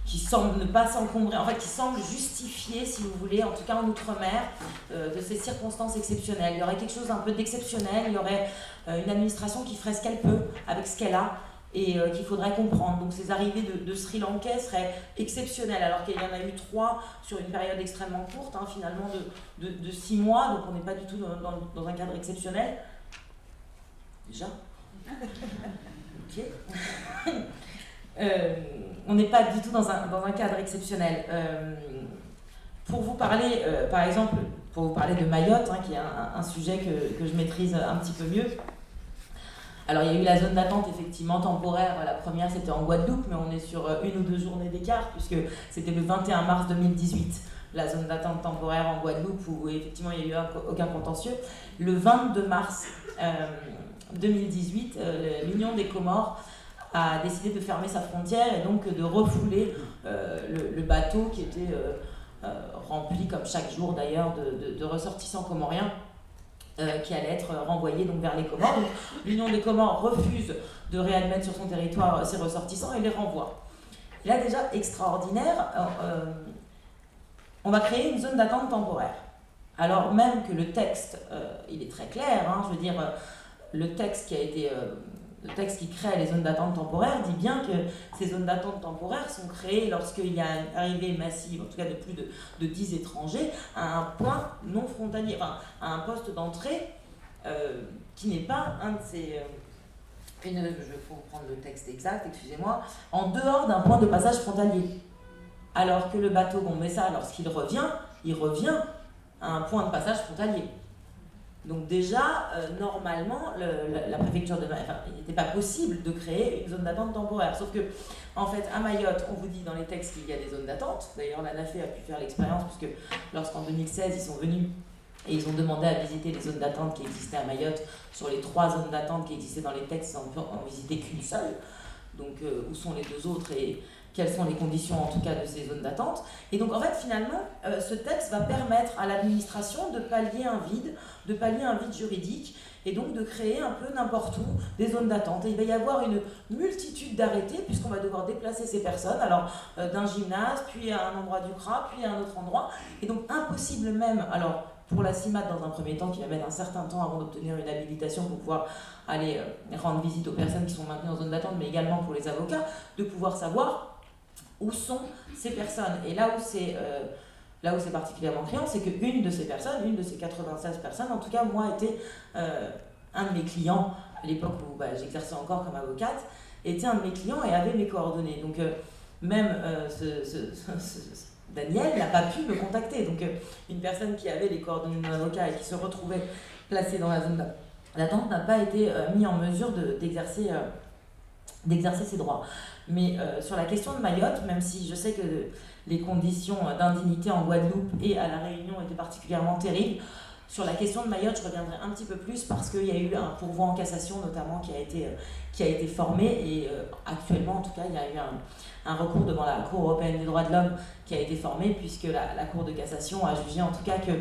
qui semblent ne pas s'encombrer, en fait qui semblent justifier, si vous voulez, en tout cas en Outre-mer, de ces circonstances exceptionnelles. Il y aurait quelque chose un peu d'exceptionnel, il y aurait une administration qui ferait ce qu'elle peut avec ce qu'elle a, et qu'il faudrait comprendre. Donc ces arrivées de Sri Lankais seraient exceptionnelles, alors qu'il y en a eu 3 sur une période extrêmement courte, finalement de 6 mois, donc on n'est pas du tout dans un cadre exceptionnel. Déjà ok. On n'est pas du tout dans un cadre exceptionnel. Pour vous parler, par exemple, de Mayotte, qui est un sujet que je maîtrise un petit peu mieux. Alors il y a eu la zone d'attente effectivement temporaire, la première c'était en Guadeloupe, mais on est sur 1 ou 2 journées d'écart, puisque c'était le 21 mars 2018, la zone d'attente temporaire en Guadeloupe, où effectivement il n'y a eu aucun contentieux. Le 22 mars 2018, l'Union des Comores a décidé de fermer sa frontière et donc de refouler le bateau qui était rempli, comme chaque jour d'ailleurs, de ressortissants comoriens qui allaient être renvoyés donc vers les Comores. Donc, l'Union des Comores refuse de réadmettre sur son territoire ces ressortissants et les renvoie. Et là déjà, extraordinaire, on va créer une zone d'attente temporaire. Alors même que le texte, il est très clair, je veux dire, le texte qui crée les zones d'attente temporaire dit bien que ces zones d'attente temporaires sont créées lorsqu'il y a une arrivée massive, en tout cas de plus de 10 étrangers, à un point non frontalier, enfin à un poste d'entrée qui n'est pas un de ces... je vais prendre le texte exact, excusez-moi, en dehors d'un point de passage frontalier. Alors que le bateau Gondessa, lorsqu'il revient, il revient à un point de passage frontalier. Donc déjà, normalement, la préfecture de Mayotte, il n'était pas possible de créer une zone d'attente temporaire. Sauf que, en fait, à Mayotte, on vous dit dans les textes qu'il y a des zones d'attente. D'ailleurs, la NAFE a pu faire l'expérience, puisque lorsqu'en 2016, ils sont venus et ils ont demandé à visiter les zones d'attente qui existaient à Mayotte. Sur les 3 zones d'attente qui existaient dans les textes, ils n'ont visité qu'une seule. Donc, où sont les 2 autres et quelles sont les conditions, en tout cas, de ces zones d'attente. Et donc, en fait, finalement, ce texte va permettre à l'administration de pallier un vide juridique, et donc de créer un peu n'importe où des zones d'attente. Et il va y avoir une multitude d'arrêtés, puisqu'on va devoir déplacer ces personnes, alors d'un gymnase, puis à un endroit du CRA, puis à un autre endroit. Et donc, impossible même, alors pour la CIMAD dans un premier temps, qui va mettre un certain temps avant d'obtenir une habilitation pour pouvoir aller rendre visite aux personnes qui sont maintenues en zone d'attente, mais également pour les avocats, de pouvoir savoir où sont ces personnes. Et là où c'est particulièrement criant, c'est qu'une de ces personnes, une de ces 96 personnes, en tout cas, moi, était un de mes clients, à l'époque où j'exerçais encore comme avocate, était un de mes clients et avait mes coordonnées. Donc, même Daniel n'a pas pu me contacter. Donc, une personne qui avait les coordonnées de mon avocat et qui se retrouvait placée dans la zone d'attente n'a pas été mis en mesure d'exercer ses droits. Mais sur la question de Mayotte, même si je sais que les conditions d'indignité en Guadeloupe et à La Réunion étaient particulièrement terribles, sur la question de Mayotte, je reviendrai un petit peu plus parce qu'il y a eu un pourvoi en cassation notamment qui a été formé et actuellement, en tout cas, il y a eu un recours devant la Cour européenne des droits de l'homme qui a été formé puisque la Cour de cassation a jugé en tout cas que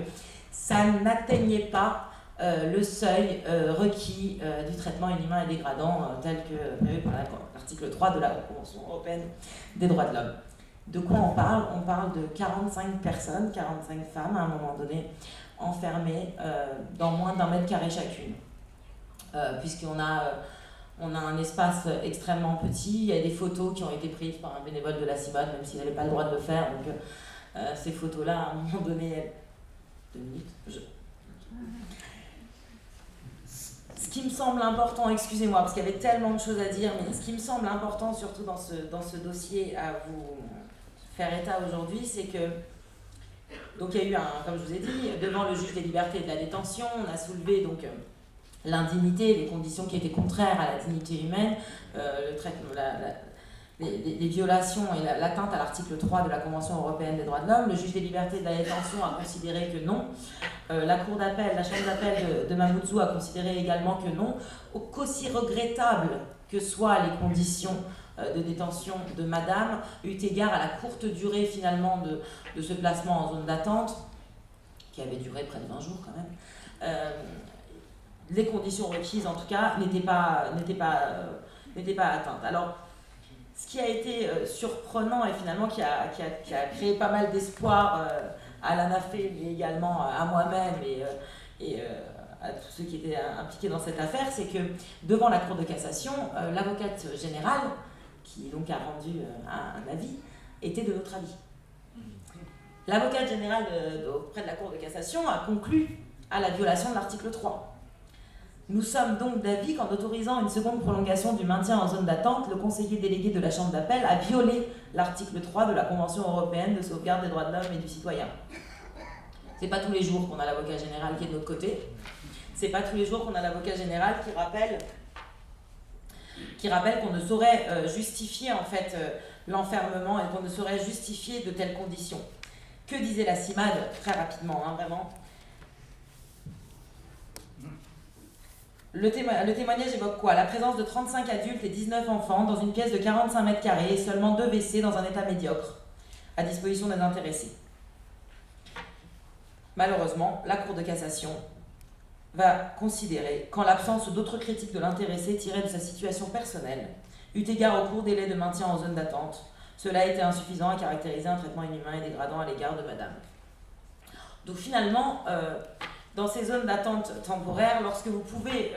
ça n'atteignait pas le seuil requis du traitement inhumain et dégradant tel que prévu par l'article 3 de la Convention européenne des droits de l'homme. De quoi on parle ? On parle de 45 personnes, 45 femmes à un moment donné, enfermées dans moins d'1 mètre carré chacune. Puisqu'on a un espace extrêmement petit, il y a des photos qui ont été prises par un bénévole de la CIMAD, même s'il n'avait pas le droit de le faire. Donc ces photos-là, à un moment donné, 2 minutes, Ce qui me semble important, excusez-moi, parce qu'il y avait tellement de choses à dire, mais ce qui me semble important, surtout dans ce dossier à vous faire état aujourd'hui, c'est que, donc il y a eu comme je vous ai dit, devant le juge des libertés et de la détention, on a soulevé donc l'indignité, les conditions qui étaient contraires à la dignité humaine, le traitement, les violations et l'atteinte à l'article 3 de la Convention européenne des droits de l'homme. Le juge des libertés et de la détention a considéré que non. La cour d'appel, la chambre d'appel de Mamoudzou a considéré également que non. Qu'aussi regrettable que soient les conditions de détention de madame, eu égard à la courte durée finalement de ce placement en zone d'attente, qui avait duré près de 20 jours quand même, les conditions requises en tout cas n'étaient pas atteintes. Alors, ce qui a été surprenant et finalement qui a créé pas mal d'espoir à l'ANAFE, mais également à moi-même et à tous ceux qui étaient impliqués dans cette affaire, c'est que devant la Cour de cassation, l'avocate générale, qui donc a rendu un avis, était de notre avis. L'avocate générale auprès de la Cour de cassation a conclu à la violation de l'article 3. Nous sommes donc d'avis qu'en autorisant une seconde prolongation du maintien en zone d'attente, le conseiller délégué de la Chambre d'appel a violé l'article 3 de la Convention européenne de sauvegarde des droits de l'homme et du citoyen. C'est pas tous les jours qu'on a l'avocat général qui est de notre côté. C'est pas tous les jours qu'on a l'avocat général qui rappelle qu'on ne saurait justifier en fait l'enfermement et qu'on ne saurait justifier de telles conditions. Que disait la CIMAD très rapidement, vraiment. Le témoignage évoque quoi ? La présence de 35 adultes et 19 enfants dans une pièce de 45 mètres carrés et seulement 2 WC dans un état médiocre, à disposition des intéressés. Malheureusement, la Cour de cassation va considérer qu'en l'absence d'autres critiques de l'intéressé tirées de sa situation personnelle, eu égard au court délai de maintien en zone d'attente, cela a été insuffisant à caractériser un traitement inhumain et dégradant à l'égard de madame. Donc finalement, dans ces zones d'attente temporaire, lorsque vous pouvez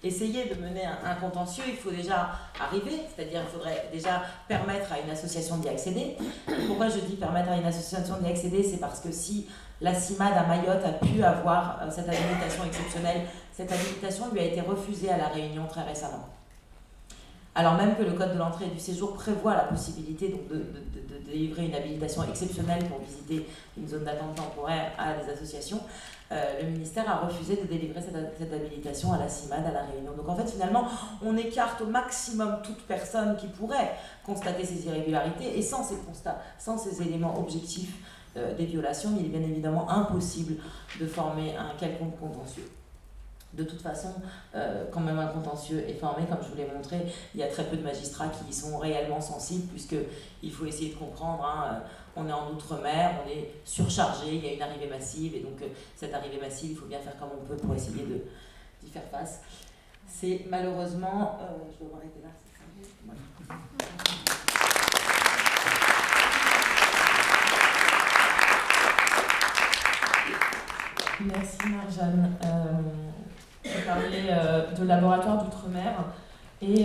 essayer de mener un contentieux, il faut déjà arriver, c'est-à-dire il faudrait déjà permettre à une association d'y accéder. Pourquoi je dis permettre à une association d'y accéder ? C'est parce que si la CIMAD à Mayotte a pu avoir cette habilitation exceptionnelle, cette habilitation lui a été refusée à La Réunion très récemment. Alors même que le Code de l'entrée et du séjour prévoit la possibilité donc, de délivrer une habilitation exceptionnelle pour visiter une zone d'attente temporaire à des associations, le ministère a refusé de délivrer cette habilitation à la CIMAD à La Réunion. Donc en fait, finalement, on écarte au maximum toute personne qui pourrait constater ces irrégularités, et sans ces constats, sans ces éléments objectifs des violations, il est bien évidemment impossible de former un quelconque contentieux. De toute façon, quand même un contentieux est formé, comme je vous l'ai montré, il y a très peu de magistrats qui y sont réellement sensibles, puisqu'il faut essayer de comprendre, on est en outre-mer, on est surchargé, il y a une arrivée massive, et donc cette arrivée massive, il faut bien faire comme on peut pour essayer d'y faire face. C'est malheureusement... je dois arrêter là, c'est ça ? Voilà. Merci Marjane. Je parlais de laboratoire d'outre-mer et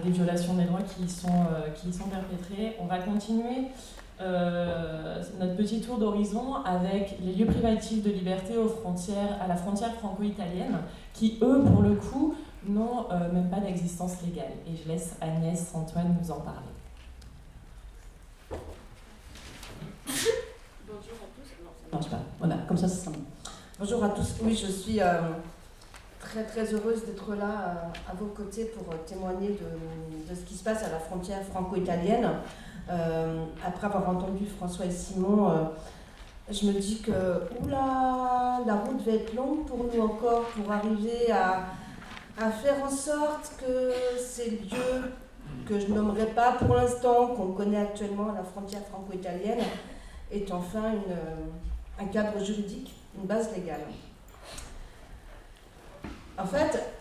des violations des droits qui y sont perpétrées. On va continuer notre petit tour d'horizon avec les lieux privatifs de liberté à la frontière franco-italienne qui, eux, pour le coup, n'ont même pas d'existence légale. Et je laisse Agnès Antoine nous en parler. Bonjour à tous. Non, ça marche pas. Voilà, comme ça, c'est ça. Bonjour à tous. Oui, je suis très très heureuse d'être là à vos côtés pour témoigner de ce qui se passe à la frontière franco-italienne. Après avoir entendu François et Simon, je me dis que oula, la route va être longue pour nous encore pour arriver à faire en sorte que ces lieux que je nommerai pas pour l'instant, qu'on connaît actuellement à la frontière franco-italienne, aient enfin un cadre juridique, une base légale. En fait,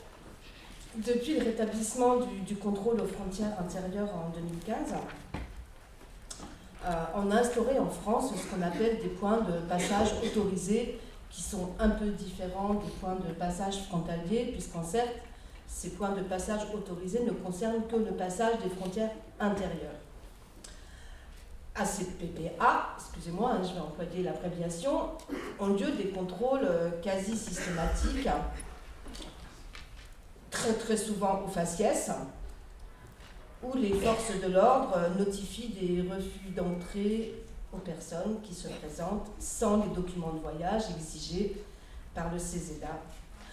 depuis le rétablissement du contrôle aux frontières intérieures en 2015, on a instauré en France ce qu'on appelle des points de passage autorisés qui sont un peu différents des points de passage frontaliers, puisqu'en certes, ces points de passage autorisés ne concernent que le passage des frontières intérieures. ACPPA, excusez-moi, je vais employer l'abréviation, ont lieu des contrôles quasi systématiques, très très souvent au faciès, où les forces de l'ordre notifient des refus d'entrée aux personnes qui se présentent sans les documents de voyage exigés par le CESEDA,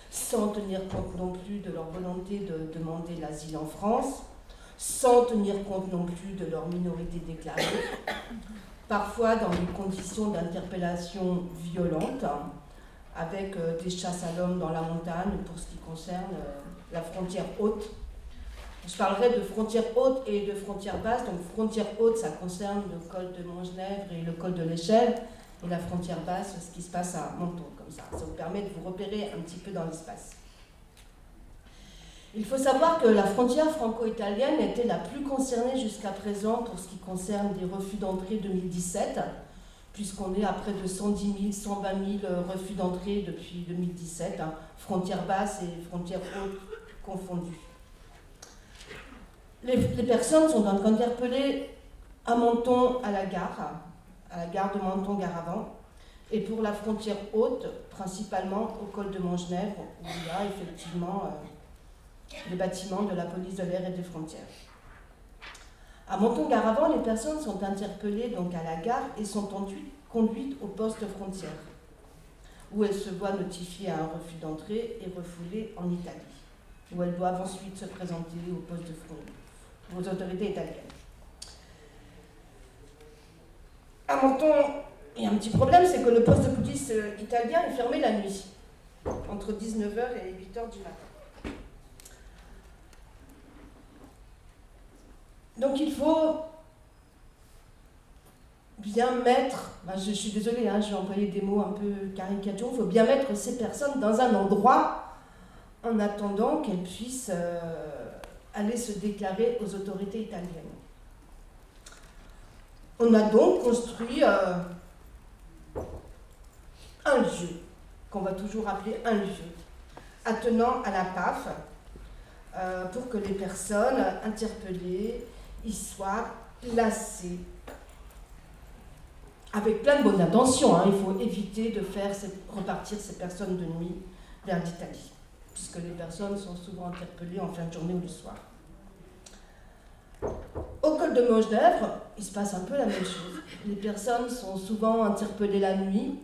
sans tenir compte non plus de leur volonté de demander l'asile en France, sans tenir compte non plus de leur minorité déclarée, parfois dans des conditions d'interpellation violentes, avec des chasses à l'homme dans la montagne pour ce qui concerne la frontière haute. Je parlerai de frontière haute et de frontière basse. Donc frontière haute, ça concerne le col de Montgenèvre et le col de l'Échelle, et la frontière basse, ce qui se passe à Menton, comme ça. Ça vous permet de vous repérer un petit peu dans l'espace. Il faut savoir que la frontière franco-italienne était la plus concernée jusqu'à présent pour ce qui concerne des refus d'entrée 2017, puisqu'on est à près de 110 000, 120 000 refus d'entrée depuis 2017, frontière basse et frontière haute confondues. Les personnes sont donc interpellées à Menton à la gare de Menton-Gare-Avant, et pour la frontière haute, principalement au col de Montgenèvre, où il y a effectivement les bâtiments de la police de l'air et des frontières. À Menton-Gare-Avant, les personnes sont interpellées donc à la gare et sont ensuite conduites au poste frontière, où elles se voient notifier un refus d'entrée et refoulées en Italie, où elles doivent ensuite se présenter au poste de frontière, aux autorités italiennes. À Menton, il y a un petit problème, c'est que le poste de police italien est fermé la nuit, entre 19h et 8h du matin. Donc il faut bien mettre, je suis désolée, je vais employer des mots un peu caricaturaux, il faut bien mettre ces personnes dans un endroit en attendant qu'elles puissent aller se déclarer aux autorités italiennes. On a donc construit un lieu, qu'on va toujours appeler un lieu, attenant à la PAF, pour que les personnes interpellées y soient placées. Avec plein de bonnes intentions, il faut éviter de faire repartir ces personnes de nuit vers l'Italie, puisque les personnes sont souvent interpellées en fin de journée ou le soir. Au col de Montgenèvre, il se passe un peu la même chose. Les personnes sont souvent interpellées la nuit.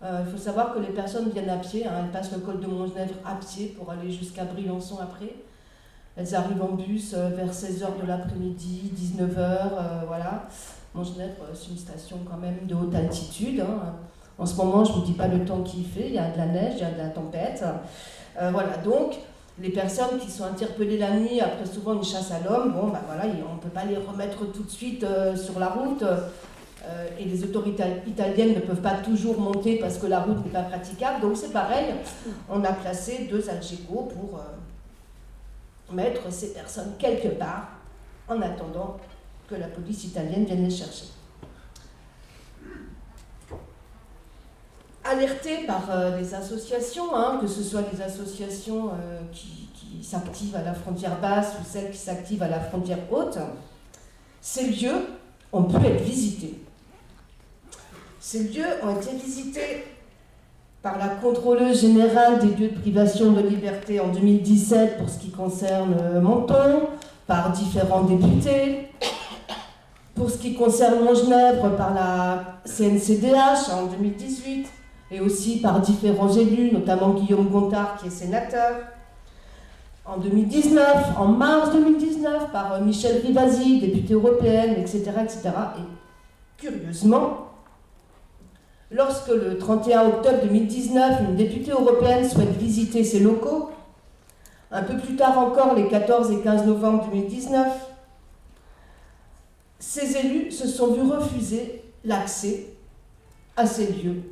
Il faut savoir que les personnes viennent à pied, elles passent le col de Montgenèvre à pied pour aller jusqu'à Briançon après. Elles arrivent en bus vers 16h de l'après-midi, 19h, voilà. Montgenèvre, c'est une station quand même de haute altitude. En ce moment, je ne vous dis pas le temps qu'il fait, il y a de la neige, il y a de la tempête. Voilà, donc les personnes qui sont interpellées la nuit après souvent une chasse à l'homme, on ne peut pas les remettre tout de suite sur la route. Et les autorités italiennes ne peuvent pas toujours monter parce que la route n'est pas praticable. Donc c'est pareil, on a placé 2 algécos pour mettre ces personnes quelque part en attendant que la police italienne vienne les chercher. alertés par les associations, hein, que ce soit les associations qui s'activent à la frontière basse ou celles qui s'activent à la frontière haute, ces lieux ont pu être visités. Ces lieux ont été visités par la contrôleuse générale des lieux de privation de liberté en 2017 pour ce qui concerne Menton, par différents députés, pour ce qui concerne Montgenèvre par la CNCDH en 2018, et aussi par différents élus, notamment Guillaume Gontard qui est sénateur, en 2019, en mars 2019, par Michèle Rivasi, députée européenne, etc., etc. Et curieusement, lorsque le 31 octobre 2019, une députée européenne souhaite visiter ces locaux, un peu plus tard encore, les 14 et 15 novembre 2019, ces élus se sont vus refuser l'accès à ces lieux,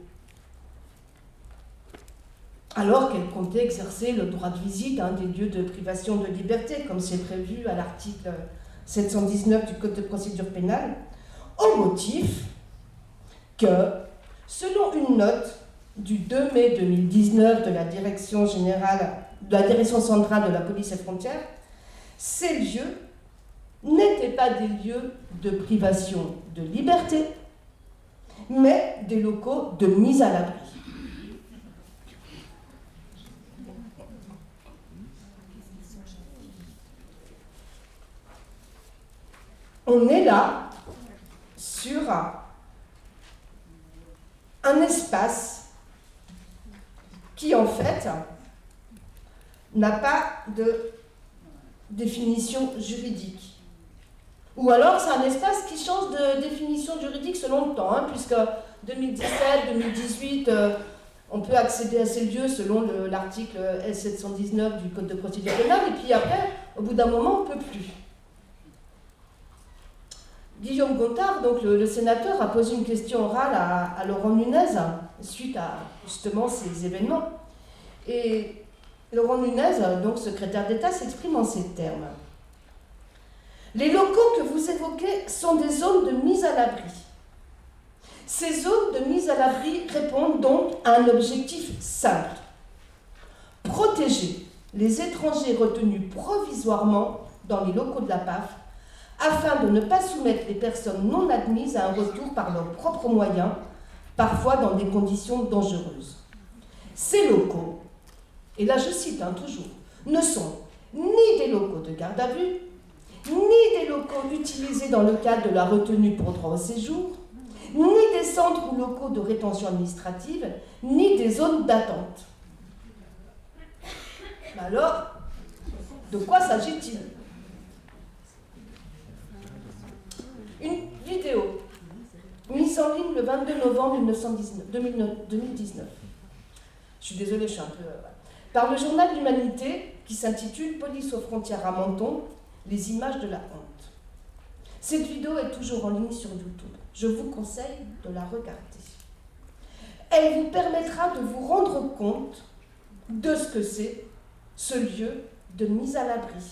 alors qu'elles comptaient exercer le droit de visite des lieux de privation de liberté, comme c'est prévu à l'article 719 du Code de procédure pénale, au motif que, selon une note du 2 mai 2019 de la Direction centrale de la police et frontières, ces lieux n'étaient pas des lieux de privation de liberté, mais des locaux de mise à l'abri. On est là sur un espace qui, en fait, n'a pas de définition juridique. Ou alors, c'est un espace qui change de définition juridique selon le temps, hein, puisque 2017, 2018, on peut accéder à ces lieux selon l'article L719 du Code de procédure pénale, et puis après, au bout d'un moment, on ne peut plus. Guillaume Gontard, donc le sénateur, a posé une question orale à Laurent Nunez suite à justement ces événements. Et Laurent Nunez, donc secrétaire d'État, s'exprime en ces termes. Les locaux que vous évoquez sont des zones de mise à l'abri. Ces zones de mise à l'abri répondent donc à un objectif simple. Protéger les étrangers retenus provisoirement dans les locaux de la PAF afin de ne pas soumettre les personnes non admises à un retour par leurs propres moyens, parfois dans des conditions dangereuses. Ces locaux, et là je cite toujours, ne sont ni des locaux de garde à vue, ni des locaux utilisés dans le cadre de la retenue pour droit au séjour, ni des centres ou locaux de rétention administrative, ni des zones d'attente. Alors, de quoi s'agit-il ? Une vidéo mise en ligne le 22 novembre 2019. Je suis désolée, je suis un peu... par le journal L'Humanité qui s'intitule « Police aux frontières à Menton, les images de la honte ». Cette vidéo est toujours en ligne sur YouTube. Je vous conseille de la regarder. Elle vous permettra de vous rendre compte de ce que c'est ce lieu de mise à l'abri.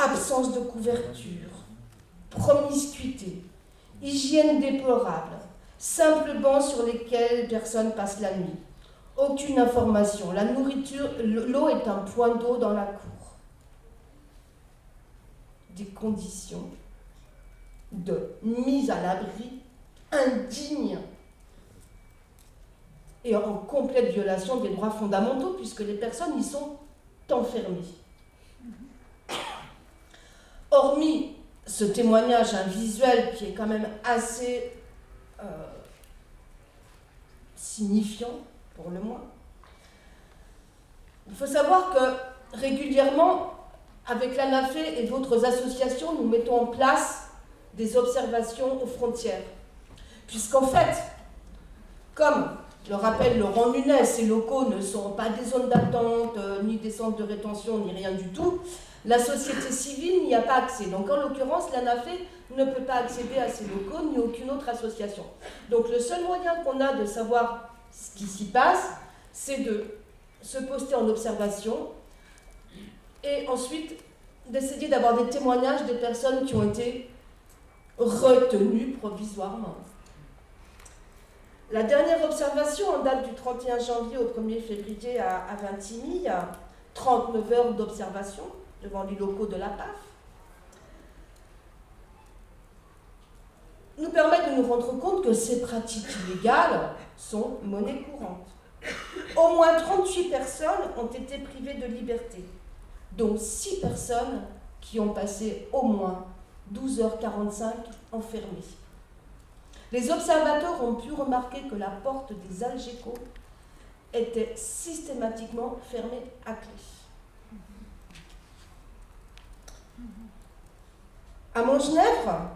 Absence de couverture, promiscuité, hygiène déplorable, simples bancs sur lesquels personne passe la nuit, aucune information, la nourriture, l'eau est un point d'eau dans la cour. Des conditions de mise à l'abri indignes et en complète violation des droits fondamentaux puisque les personnes y sont enfermées. Hormis ce témoignage visuel qui est quand même assez signifiant, pour le moins, il faut savoir que régulièrement, avec l'ANAFE et d'autres associations, nous mettons en place des observations aux frontières. Puisqu'en fait, comme le rappelle Laurent Nunez, ces locaux ne sont pas des zones d'attente, ni des centres de rétention, ni rien du tout, la société civile n'y a pas accès. Donc en l'occurrence, l'ANAFE ne peut pas accéder à ces locaux, ni aucune autre association. Donc le seul moyen qu'on a de savoir ce qui s'y passe, c'est de se poster en observation et ensuite d'essayer d'avoir des témoignages des personnes qui ont été retenues provisoirement. La dernière observation en date du 31 janvier au 1er février à Vintimille, 39 heures d'observation devant les locaux de la PAF, nous permet de nous rendre compte que ces pratiques illégales sont monnaie courante. Au moins 38 personnes ont été privées de liberté, dont 6 personnes qui ont passé au moins 12h45 enfermées. Les observateurs ont pu remarquer que la porte des Algeco était systématiquement fermée à clé. À Montgenèvre,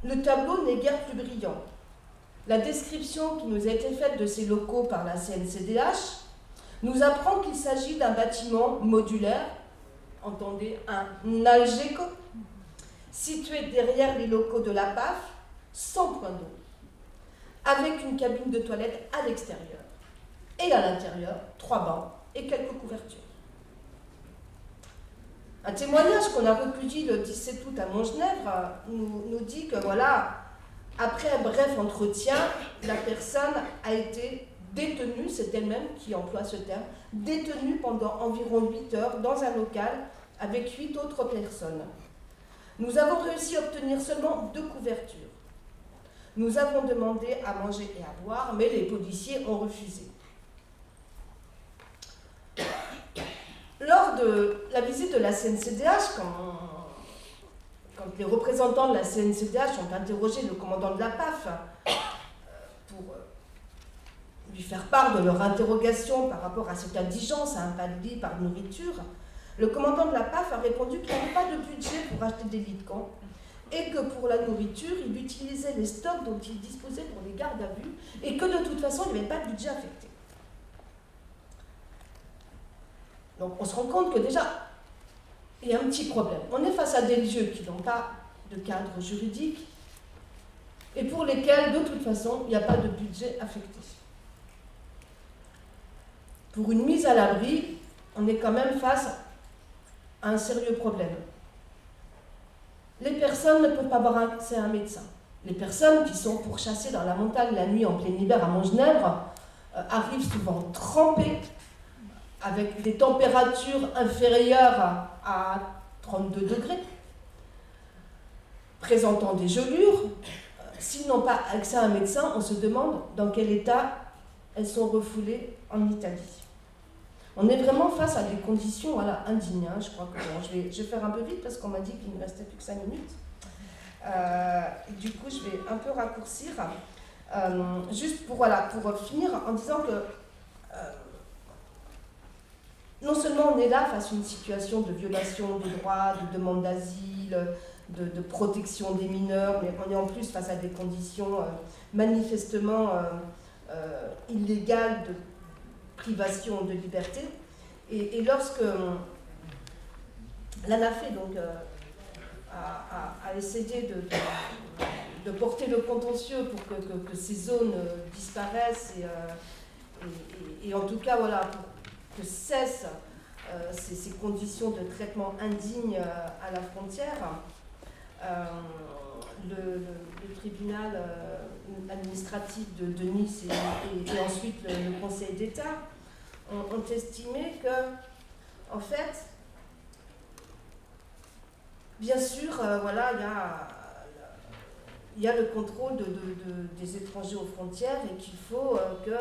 le tableau n'est guère plus brillant. La description qui nous a été faite de ces locaux par la CNCDH nous apprend qu'il s'agit d'un bâtiment modulaire, entendez, un Algeco, situé derrière les locaux de la PAF, sans point d'eau, avec une cabine de toilette à l'extérieur, et à l'intérieur, 3 bancs et quelques couvertures. Un témoignage qu'on a recueilli le 17 août à Montgenèvre nous dit que voilà, après un bref entretien, la personne a été détenue, c'est elle-même qui emploie ce terme, détenue pendant environ 8 heures dans un local avec 8 autres personnes. Nous avons réussi à obtenir seulement 2 couvertures. Nous avons demandé à manger et à boire, mais les policiers ont refusé. Lors de la visite de la CNCDH, quand les représentants de la CNCDH ont interrogé le commandant de la PAF pour lui faire part de leur interrogation par rapport à cette indigence à un pas de lit par nourriture, le commandant de la PAF a répondu qu'il n'avait pas de budget pour acheter des lits de camp et que pour la nourriture, il utilisait les stocks dont il disposait pour les gardes à vue et que de toute façon, il n'y avait pas de budget affecté. Donc on se rend compte que déjà, il y a un petit problème. On est face à des lieux qui n'ont pas de cadre juridique et pour lesquels, de toute façon, il n'y a pas de budget affecté. Pour une mise à l'abri, on est quand même face à un sérieux problème. Les personnes ne peuvent pas avoir accès à un médecin. Les personnes qui sont pourchassées dans la montagne la nuit en plein hiver à Montgenèvre arrivent souvent trempées, avec des températures inférieures à 32 degrés, présentant des gelures. S'ils n'ont pas accès à un médecin, on se demande dans quel état elles sont refoulées en Italie. On est vraiment face à des conditions indignes. Je crois que je vais faire un peu vite parce qu'on m'a dit qu'il ne restait plus que 5 minutes. Du coup, je vais un peu raccourcir. Juste pour finir en disant que non seulement on est là face à une situation de violation des droits, de demande d'asile, de protection des mineurs, mais on est en plus face à des conditions manifestement illégales de privation de liberté. Et lorsque l'ANAFE a essayé de porter le contentieux pour que ces zones disparaissent et en tout cas pour que cessent ces conditions de traitement indignes à la frontière, le tribunal administratif de Nice et ensuite le Conseil d'État ont estimé que, en fait, bien sûr, il y a le contrôle des étrangers aux frontières et qu'il faut que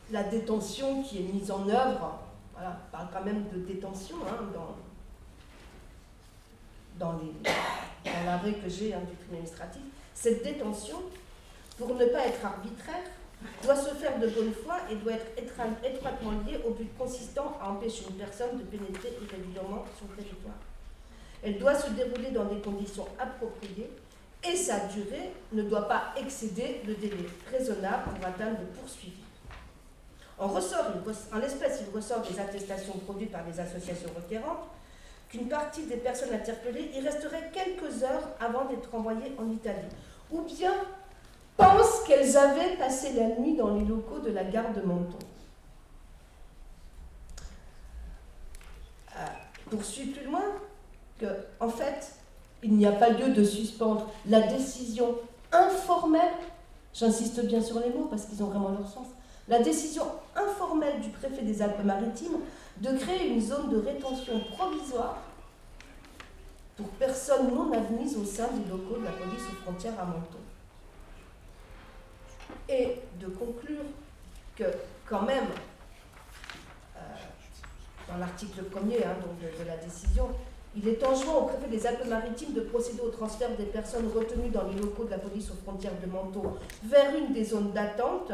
la détention qui est mise en œuvre, on parle quand même de détention dans l'arrêt que j'ai du tribunal administratif, cette détention, pour ne pas être arbitraire, doit se faire de bonne foi et doit être étroitement liée au but consistant à empêcher une personne de pénétrer irrégulièrement sur le territoire. Elle doit se dérouler dans des conditions appropriées et sa durée ne doit pas excéder le délai raisonnable pour atteindre le poursuivi. En l'espèce, il ressort des attestations produites par les associations requérantes qu'une partie des personnes interpellées y resteraient quelques heures avant d'être envoyées en Italie, ou bien pensent qu'elles avaient passé la nuit dans les locaux de la gare de Menton. Poursuit plus loin que, en fait, il n'y a pas lieu de suspendre la décision informelle, j'insiste bien sur les mots parce qu'ils ont vraiment leur sens, la décision informelle du préfet des Alpes-Maritimes de créer une zone de rétention provisoire pour personnes non admises au sein des locaux de la police aux frontières à Menton. Et de conclure que, quand même, dans l'article 1er donc de la décision, il est enjoint au préfet des Alpes-Maritimes de procéder au transfert des personnes retenues dans les locaux de la police aux frontières de Menton vers une des zones d'attente,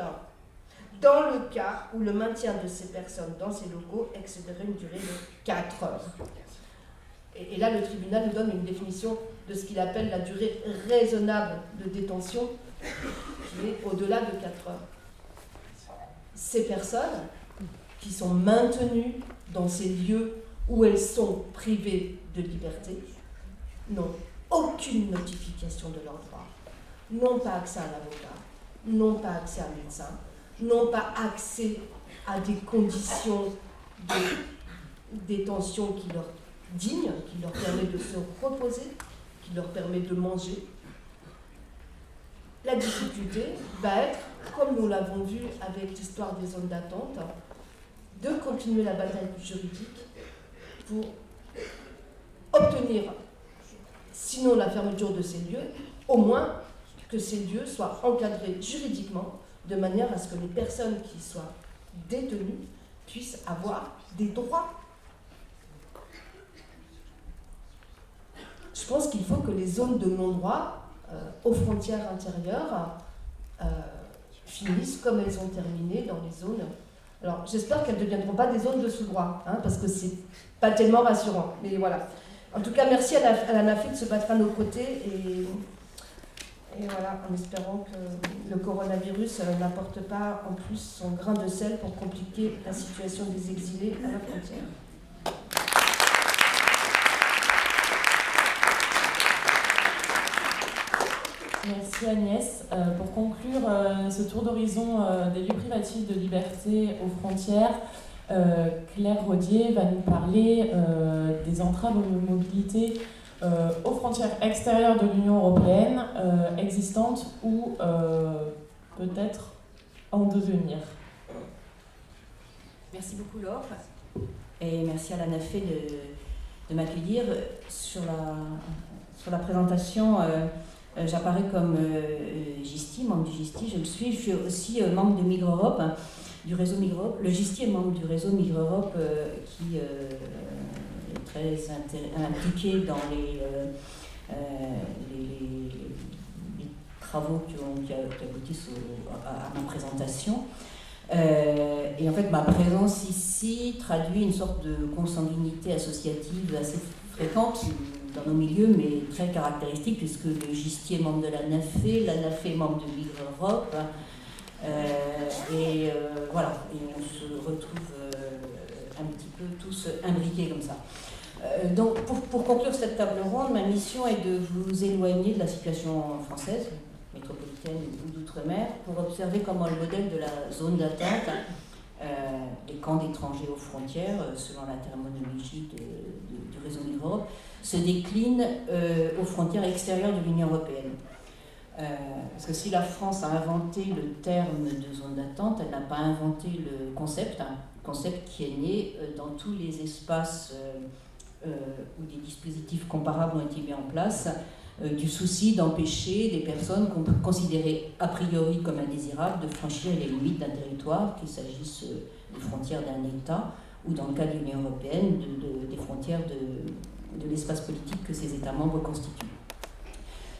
dans le cas où le maintien de ces personnes dans ces locaux excéderait une durée de 4 heures. Et là, le tribunal nous donne une définition de ce qu'il appelle la durée raisonnable de détention, qui est au-delà de 4 heures. Ces personnes qui sont maintenues dans ces lieux où elles sont privées de liberté n'ont aucune notification de leurs droits, n'ont pas accès à un avocat, n'ont pas accès à un médecin, n'ont pas accès à des conditions de détention qui leur dignes, qui leur permettent de se reposer, qui leur permettent de manger. La difficulté va être, comme nous l'avons vu avec l'histoire des zones d'attente, de continuer la bataille juridique pour obtenir, sinon la fermeture de ces lieux, au moins que ces lieux soient encadrés juridiquement de manière à ce que les personnes qui soient détenues puissent avoir des droits. Je pense qu'il faut que les zones de non-droit aux frontières intérieures finissent comme elles ont terminé dans les zones. Alors j'espère qu'elles ne deviendront pas des zones de sous-droit, parce que c'est pas tellement rassurant. Mais voilà. En tout cas, merci à la NAFE de se battre à nos côtés et voilà, en espérant que le coronavirus n'apporte pas en plus son grain de sel pour compliquer la situation des exilés à la frontière. Merci Agnès. Pour conclure ce tour d'horizon des lieux privatifs de liberté aux frontières, Claire Rodier va nous parler des entraves aux mobilités aux frontières extérieures de l'Union européenne existantes ou peut-être en devenir. Merci beaucoup Laure et merci à la NAFE de m'accueillir sur la présentation. J'apparais comme GISTI, membre du GISTI, je le suis. Je suis aussi membre de Migre Europe, du réseau Migre Europe. Le GISTI est membre du réseau Migre Europe qui est très impliqué dans les travaux qui aboutissent à ma présentation. Et en fait, ma présence ici traduit une sorte de consanguinité associative assez fréquente dans nos milieux, mais très caractéristique, puisque le GISTI est membre de la NAFE est membre de Migre Europe, voilà, et on se retrouve un petit peu tous imbriqués comme ça. Donc, pour conclure cette table ronde, ma mission est de vous éloigner de la situation française, métropolitaine ou d'outre-mer, pour observer comment le modèle de la zone d'attente, les camps d'étrangers aux frontières, selon la terminologie du réseau Migre Europe, se décline aux frontières extérieures de l'Union européenne. Parce que si la France a inventé le terme de zone d'attente, elle n'a pas inventé le concept, concept qui est né dans tous les espaces où des dispositifs comparables ont été mis en place, du souci d'empêcher des personnes qu'on peut considérer a priori comme indésirables de franchir les limites d'un territoire, qu'il s'agisse des frontières d'un État ou, dans le cas de l'Union européenne, des frontières de l'espace politique que ces États membres constituent.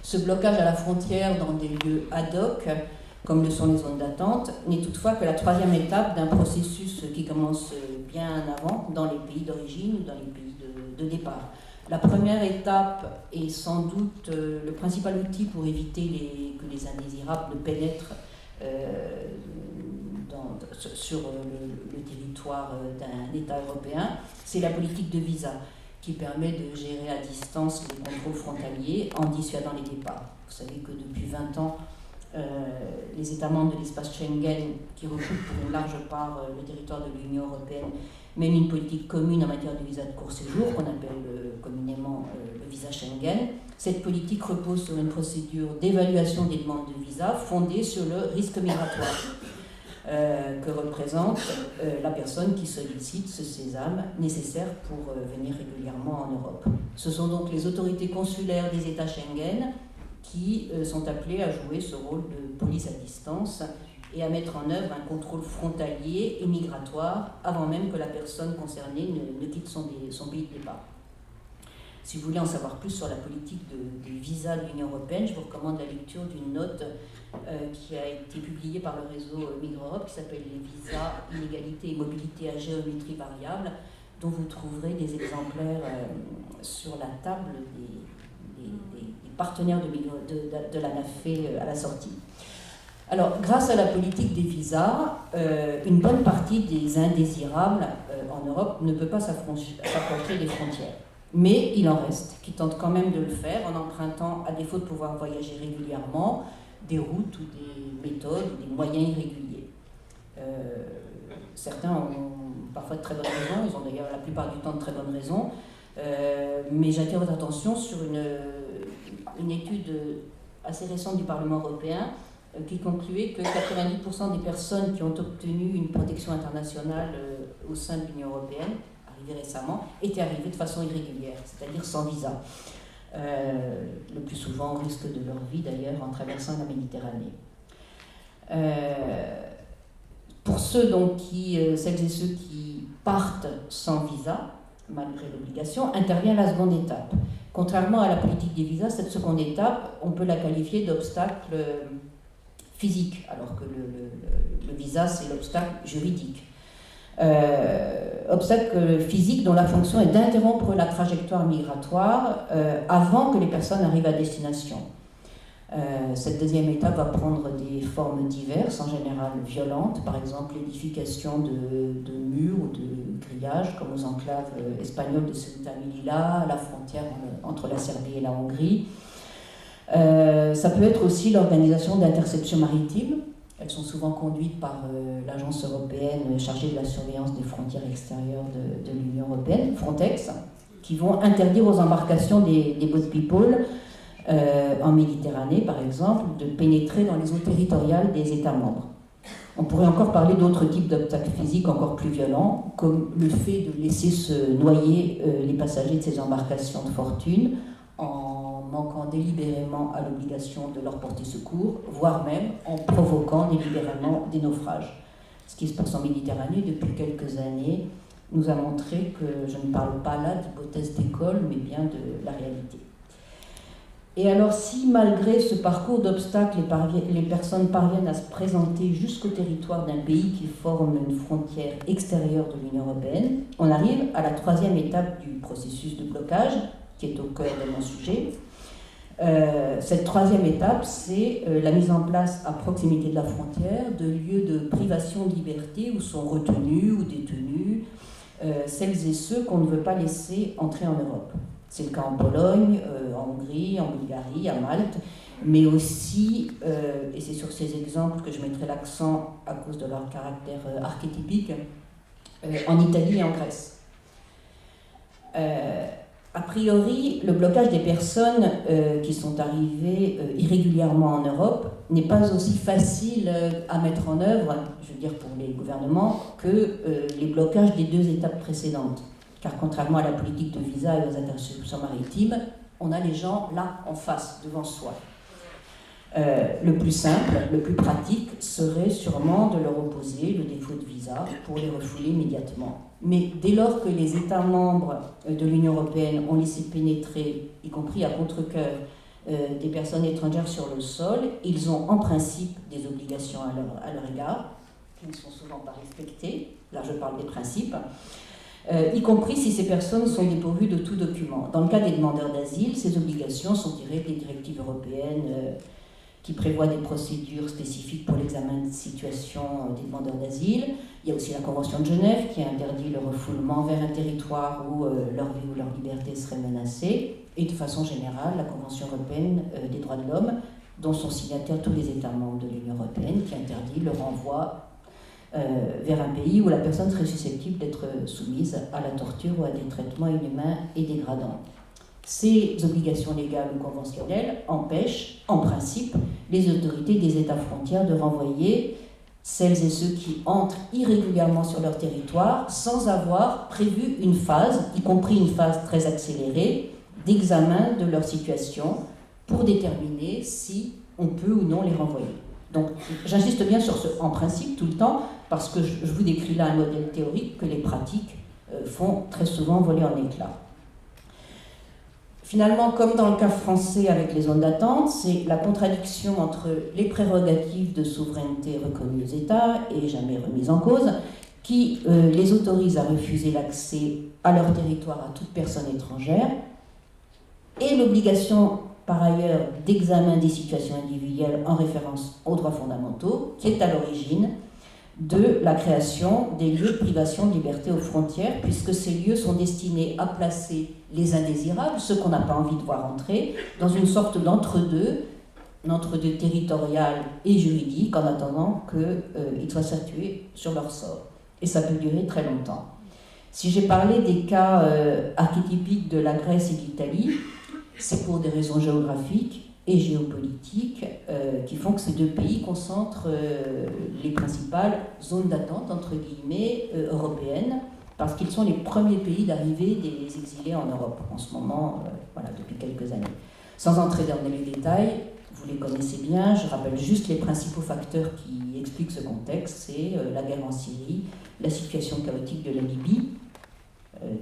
Ce blocage à la frontière dans des lieux ad hoc, comme le sont les zones d'attente, n'est toutefois que la troisième étape d'un processus qui commence bien avant dans les pays d'origine ou dans les pays de départ. La première étape est sans doute le principal outil pour éviter que les indésirables pénètrent sur le territoire d'un État européen. C'est la politique de visa qui permet de gérer à distance les contrôles frontaliers en dissuadant les départs. Vous savez que depuis 20 ans, les États membres de l'espace Schengen, qui recoupent pour une large part le territoire de l'Union européenne, mènent une politique commune en matière de visa de court séjour, qu'on appelle communément le visa Schengen. Cette politique repose sur une procédure d'évaluation des demandes de visa fondée sur le risque migratoire que représente la personne qui sollicite ce sésame nécessaire pour venir régulièrement en Europe. Ce sont donc les autorités consulaires des États Schengen qui sont appelées à jouer ce rôle de police à distance et à mettre en œuvre un contrôle frontalier et migratoire avant même que la personne concernée ne quitte son pays de départ. Si vous voulez en savoir plus sur la politique des visas de l'Union européenne, je vous recommande la lecture d'une note qui a été publiée par le réseau Migre-Europe qui s'appelle « Les visas, inégalités et mobilité à géométrie variable », dont vous trouverez des exemplaires sur la table des partenaires de la NAFE à la sortie. Alors, grâce à la politique des visas, une bonne partie des indésirables en Europe ne peut pas s'approcher des frontières. Mais il en reste qui tentent quand même de le faire en empruntant, à défaut de pouvoir voyager régulièrement, des routes ou des méthodes ou des moyens irréguliers. Certains ont parfois de très bonnes raisons, ils ont d'ailleurs la plupart du temps de très bonnes raisons, mais j'attire votre attention sur une étude assez récente du Parlement européen qui concluait que 90% des personnes qui ont obtenu une protection internationale au sein de l'Union européenne, arrivées récemment, étaient arrivées de façon irrégulière, c'est-à-dire sans visa. Le plus souvent au risque de leur vie d'ailleurs en traversant la Méditerranée. Pour ceux donc celles et ceux qui partent sans visa, malgré l'obligation, intervient la seconde étape. Contrairement à la politique des visas, cette seconde étape, on peut la qualifier d'obstacle physique, alors que le visa, c'est l'obstacle juridique. Obstacle physique dont la fonction est d'interrompre la trajectoire migratoire avant que les personnes arrivent à destination. Cette deuxième étape va prendre des formes diverses, en général violentes, par exemple l'édification de murs ou de grillages, comme aux enclaves espagnoles de Ceuta et Melilla, à la frontière entre la Serbie et la Hongrie. Ça peut être aussi l'organisation d'interceptions maritimes. Elles sont souvent conduites par l'agence européenne chargée de la surveillance des frontières extérieures de l'Union européenne, Frontex, qui vont interdire aux embarcations des boat people en Méditerranée, par exemple, de pénétrer dans les eaux territoriales des États membres. On pourrait encore parler d'autres types d'obstacles physiques encore plus violents, comme le fait de laisser se noyer les passagers de ces embarcations de fortune en manquant délibérément à l'obligation de leur porter secours, voire même en provoquant délibérément des naufrages. Ce qui se passe en Méditerranée depuis quelques années nous a montré que je ne parle pas là d'hypothèse d'école, mais bien de la réalité. Et alors, si malgré ce parcours d'obstacles, les personnes parviennent à se présenter jusqu'au territoire d'un pays qui forme une frontière extérieure de l'Union européenne, on arrive à la troisième étape du processus de blocage, qui est au cœur de mon sujet. Cette troisième étape, c'est la mise en place à proximité de la frontière de lieux de privation de liberté où sont retenus ou détenus celles et ceux qu'on ne veut pas laisser entrer en Europe. C'est le cas en Pologne, en Hongrie, en Bulgarie, à Malte, mais aussi, et c'est sur ces exemples que je mettrai l'accent à cause de leur caractère archétypique, en Italie et en Grèce. A priori, le blocage des personnes qui sont arrivées irrégulièrement en Europe n'est pas aussi facile à mettre en œuvre, je veux dire pour les gouvernements, que les blocages des deux étapes précédentes. Car contrairement à la politique de visa et aux interceptions maritimes, on a les gens là en face, devant soi. Le plus simple, le plus pratique serait sûrement de leur opposer le défaut de visa pour les refouler immédiatement. Mais dès lors que les États membres de l'Union européenne ont laissé pénétrer, y compris à contre-cœur, des personnes étrangères sur le sol, ils ont en principe des obligations à leur égard, qui ne sont souvent pas respectées. Là, je parle des principes. Y compris si ces personnes sont dépourvues de tout document. Dans le cas des demandeurs d'asile, ces obligations sont tirées des directives européennes qui prévoient des procédures spécifiques pour l'examen de situation des demandeurs d'asile. Il y a aussi la Convention de Genève qui interdit le refoulement vers un territoire où leur vie ou leur liberté serait menacée. Et de façon générale, la Convention européenne des droits de l'homme, dont sont signataires tous les États membres de l'Union européenne, qui interdit le renvoi vers un pays où la personne serait susceptible d'être soumise à la torture ou à des traitements inhumains et dégradants. Ces obligations légales ou conventionnelles empêchent, en principe, les autorités des États frontières de renvoyer celles et ceux qui entrent irrégulièrement sur leur territoire sans avoir prévu une phase, y compris une phase très accélérée, d'examen de leur situation pour déterminer si on peut ou non les renvoyer. Donc j'insiste bien sur ce en principe tout le temps, parce que je vous décris là un modèle théorique que les pratiques font très souvent voler en éclats. Finalement, comme dans le cas français avec les zones d'attente, c'est la contradiction entre les prérogatives de souveraineté reconnues aux États et jamais remises en cause qui les autorise à refuser l'accès à leur territoire à toute personne étrangère et l'obligation par ailleurs d'examen des situations individuelles en référence aux droits fondamentaux qui est à l'origine de la création des lieux de privation de liberté aux frontières, puisque ces lieux sont destinés à placer les indésirables, ceux qu'on n'a pas envie de voir entrer, dans une sorte d'entre-deux territorial et juridique, en attendant qu'ils soient statués sur leur sort. Et ça peut durer très longtemps. Si j'ai parlé des cas archétypiques de la Grèce et de l'Italie, c'est pour des raisons géographiques et géopolitiques qui font que ces deux pays concentrent les principales zones d'attente, entre guillemets, européennes, parce qu'ils sont les premiers pays d'arrivée des exilés en Europe en ce moment, depuis quelques années. Sans entrer dans les détails, vous les connaissez bien, je rappelle juste les principaux facteurs qui expliquent ce contexte, c'est la guerre en Syrie, la situation chaotique de la Libye,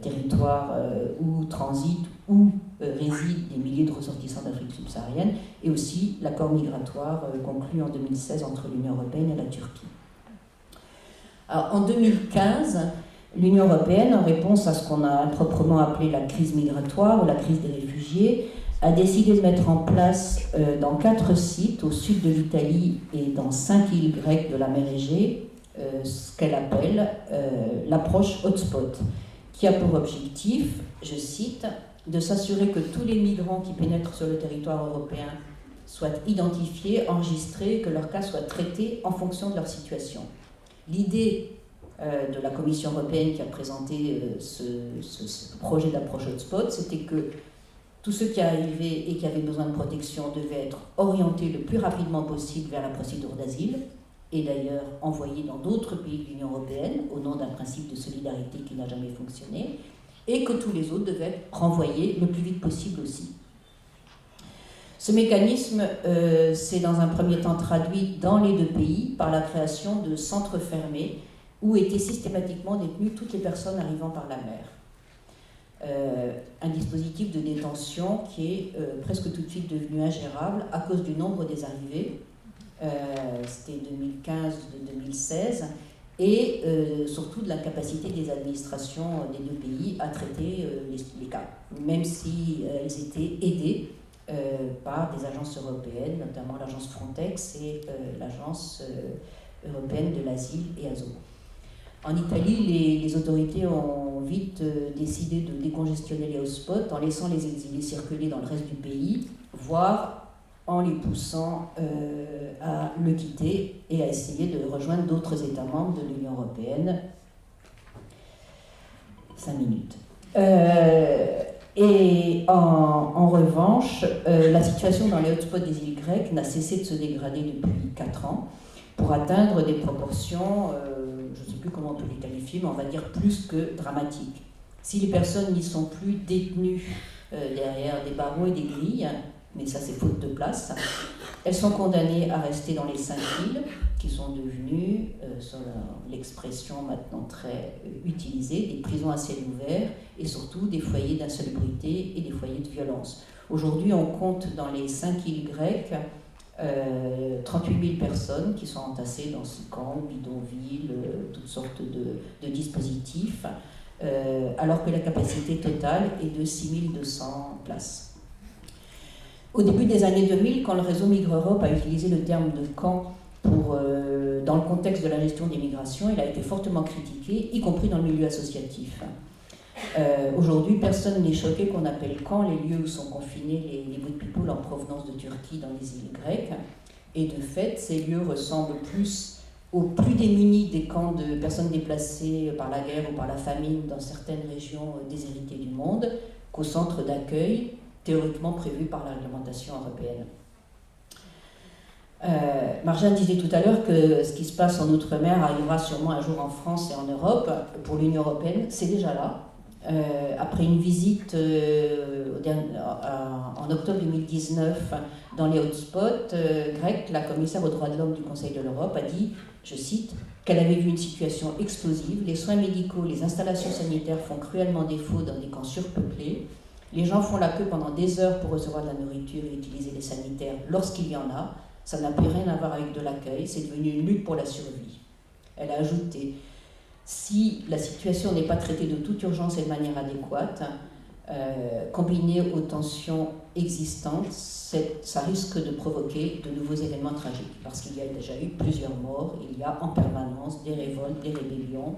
territoire où transitent ou résident des milliers de ressortissants d'Afrique subsaharienne, et aussi l'accord migratoire conclu en 2016 entre l'Union européenne et la Turquie. Alors, en 2015, l'Union européenne, en réponse à ce qu'on a proprement appelé la crise migratoire ou la crise des réfugiés, a décidé de mettre en place dans 4 sites au sud de l'Italie et dans 5 îles grecques de la mer Égée ce qu'elle appelle l'approche hotspot, qui a pour objectif, je cite, de s'assurer que tous les migrants qui pénètrent sur le territoire européen soient identifiés, enregistrés, et que leurs cas soient traités en fonction de leur situation. L'idée de la Commission européenne qui a présenté ce projet d'approche hotspot, c'était que tous ceux qui arrivaient et qui avaient besoin de protection devaient être orientés le plus rapidement possible vers la procédure d'asile, et d'ailleurs envoyés dans d'autres pays de l'Union européenne au nom d'un principe de solidarité qui n'a jamais fonctionné, et que tous les autres devaient être renvoyés le plus vite possible aussi. Ce mécanisme s'est dans un premier temps traduit dans les 2 pays par la création de centres fermés où étaient systématiquement détenues toutes les personnes arrivant par la mer. Un dispositif de détention qui est presque tout de suite devenu ingérable à cause du nombre des arrivées. C'était 2015-2016, et surtout de l'incapacité des administrations des 2 pays à traiter les cas, même si elles étaient aidées par des agences européennes, notamment l'agence Frontex et l'agence européenne de l'asile et ASO. En Italie, les autorités ont vite décidé de décongestionner les hotspots en laissant les exilés circuler dans le reste du pays, voire en les poussant à le quitter et à essayer de rejoindre d'autres États membres de l'Union européenne. 5 minutes. Et en revanche, la situation dans les hotspots des îles grecques n'a cessé de se dégrader depuis 4 ans pour atteindre des proportions, je ne sais plus comment on peut les qualifier, mais on va dire plus que dramatiques. Si les personnes n'y sont plus détenues derrière des barreaux et des grilles, mais ça c'est faute de place, elles sont condamnées à rester dans les 5 îles, qui sont devenues, selon l'expression maintenant très utilisée, des prisons à ciel ouvert, et surtout des foyers d'insalubrité et des foyers de violence. Aujourd'hui, on compte dans les 5 îles grecques 38 000 personnes qui sont entassées dans ces camps, bidonvilles, toutes sortes de dispositifs, alors que la capacité totale est de 6 200 places. Au début des années 2000, quand le réseau Migre Europe a utilisé le terme de camp dans le contexte de la gestion des migrations, il a été fortement critiqué, y compris dans le milieu associatif. Aujourd'hui, personne n'est choqué qu'on appelle camp les lieux où sont confinés les boat people en provenance de Turquie dans les îles grecques. Et de fait, ces lieux ressemblent plus aux plus démunis des camps de personnes déplacées par la guerre ou par la famine dans certaines régions déshéritées du monde qu'aux centres d'accueil théoriquement prévus par la réglementation européenne. Marjane disait tout à l'heure que ce qui se passe en Outre-mer arrivera sûrement un jour en France et en Europe. Pour l'Union européenne, c'est déjà là. Après une visite en octobre 2019 dans les hotspots grecs, la commissaire aux droits de l'homme du Conseil de l'Europe a dit, je cite, qu'elle avait vu une situation explosive. Les soins médicaux, les installations sanitaires font cruellement défaut dans des camps surpeuplés. Les gens font la queue pendant des heures pour recevoir de la nourriture et utiliser les sanitaires lorsqu'il y en a. Ça n'a plus rien à voir avec de l'accueil, c'est devenu une lutte pour la survie. Elle a ajouté, si la situation n'est pas traitée de toute urgence et de manière adéquate, combinée aux tensions existantes, ça risque de provoquer de nouveaux événements tragiques, parce qu'il y a déjà eu plusieurs morts, il y a en permanence des révoltes, des rébellions,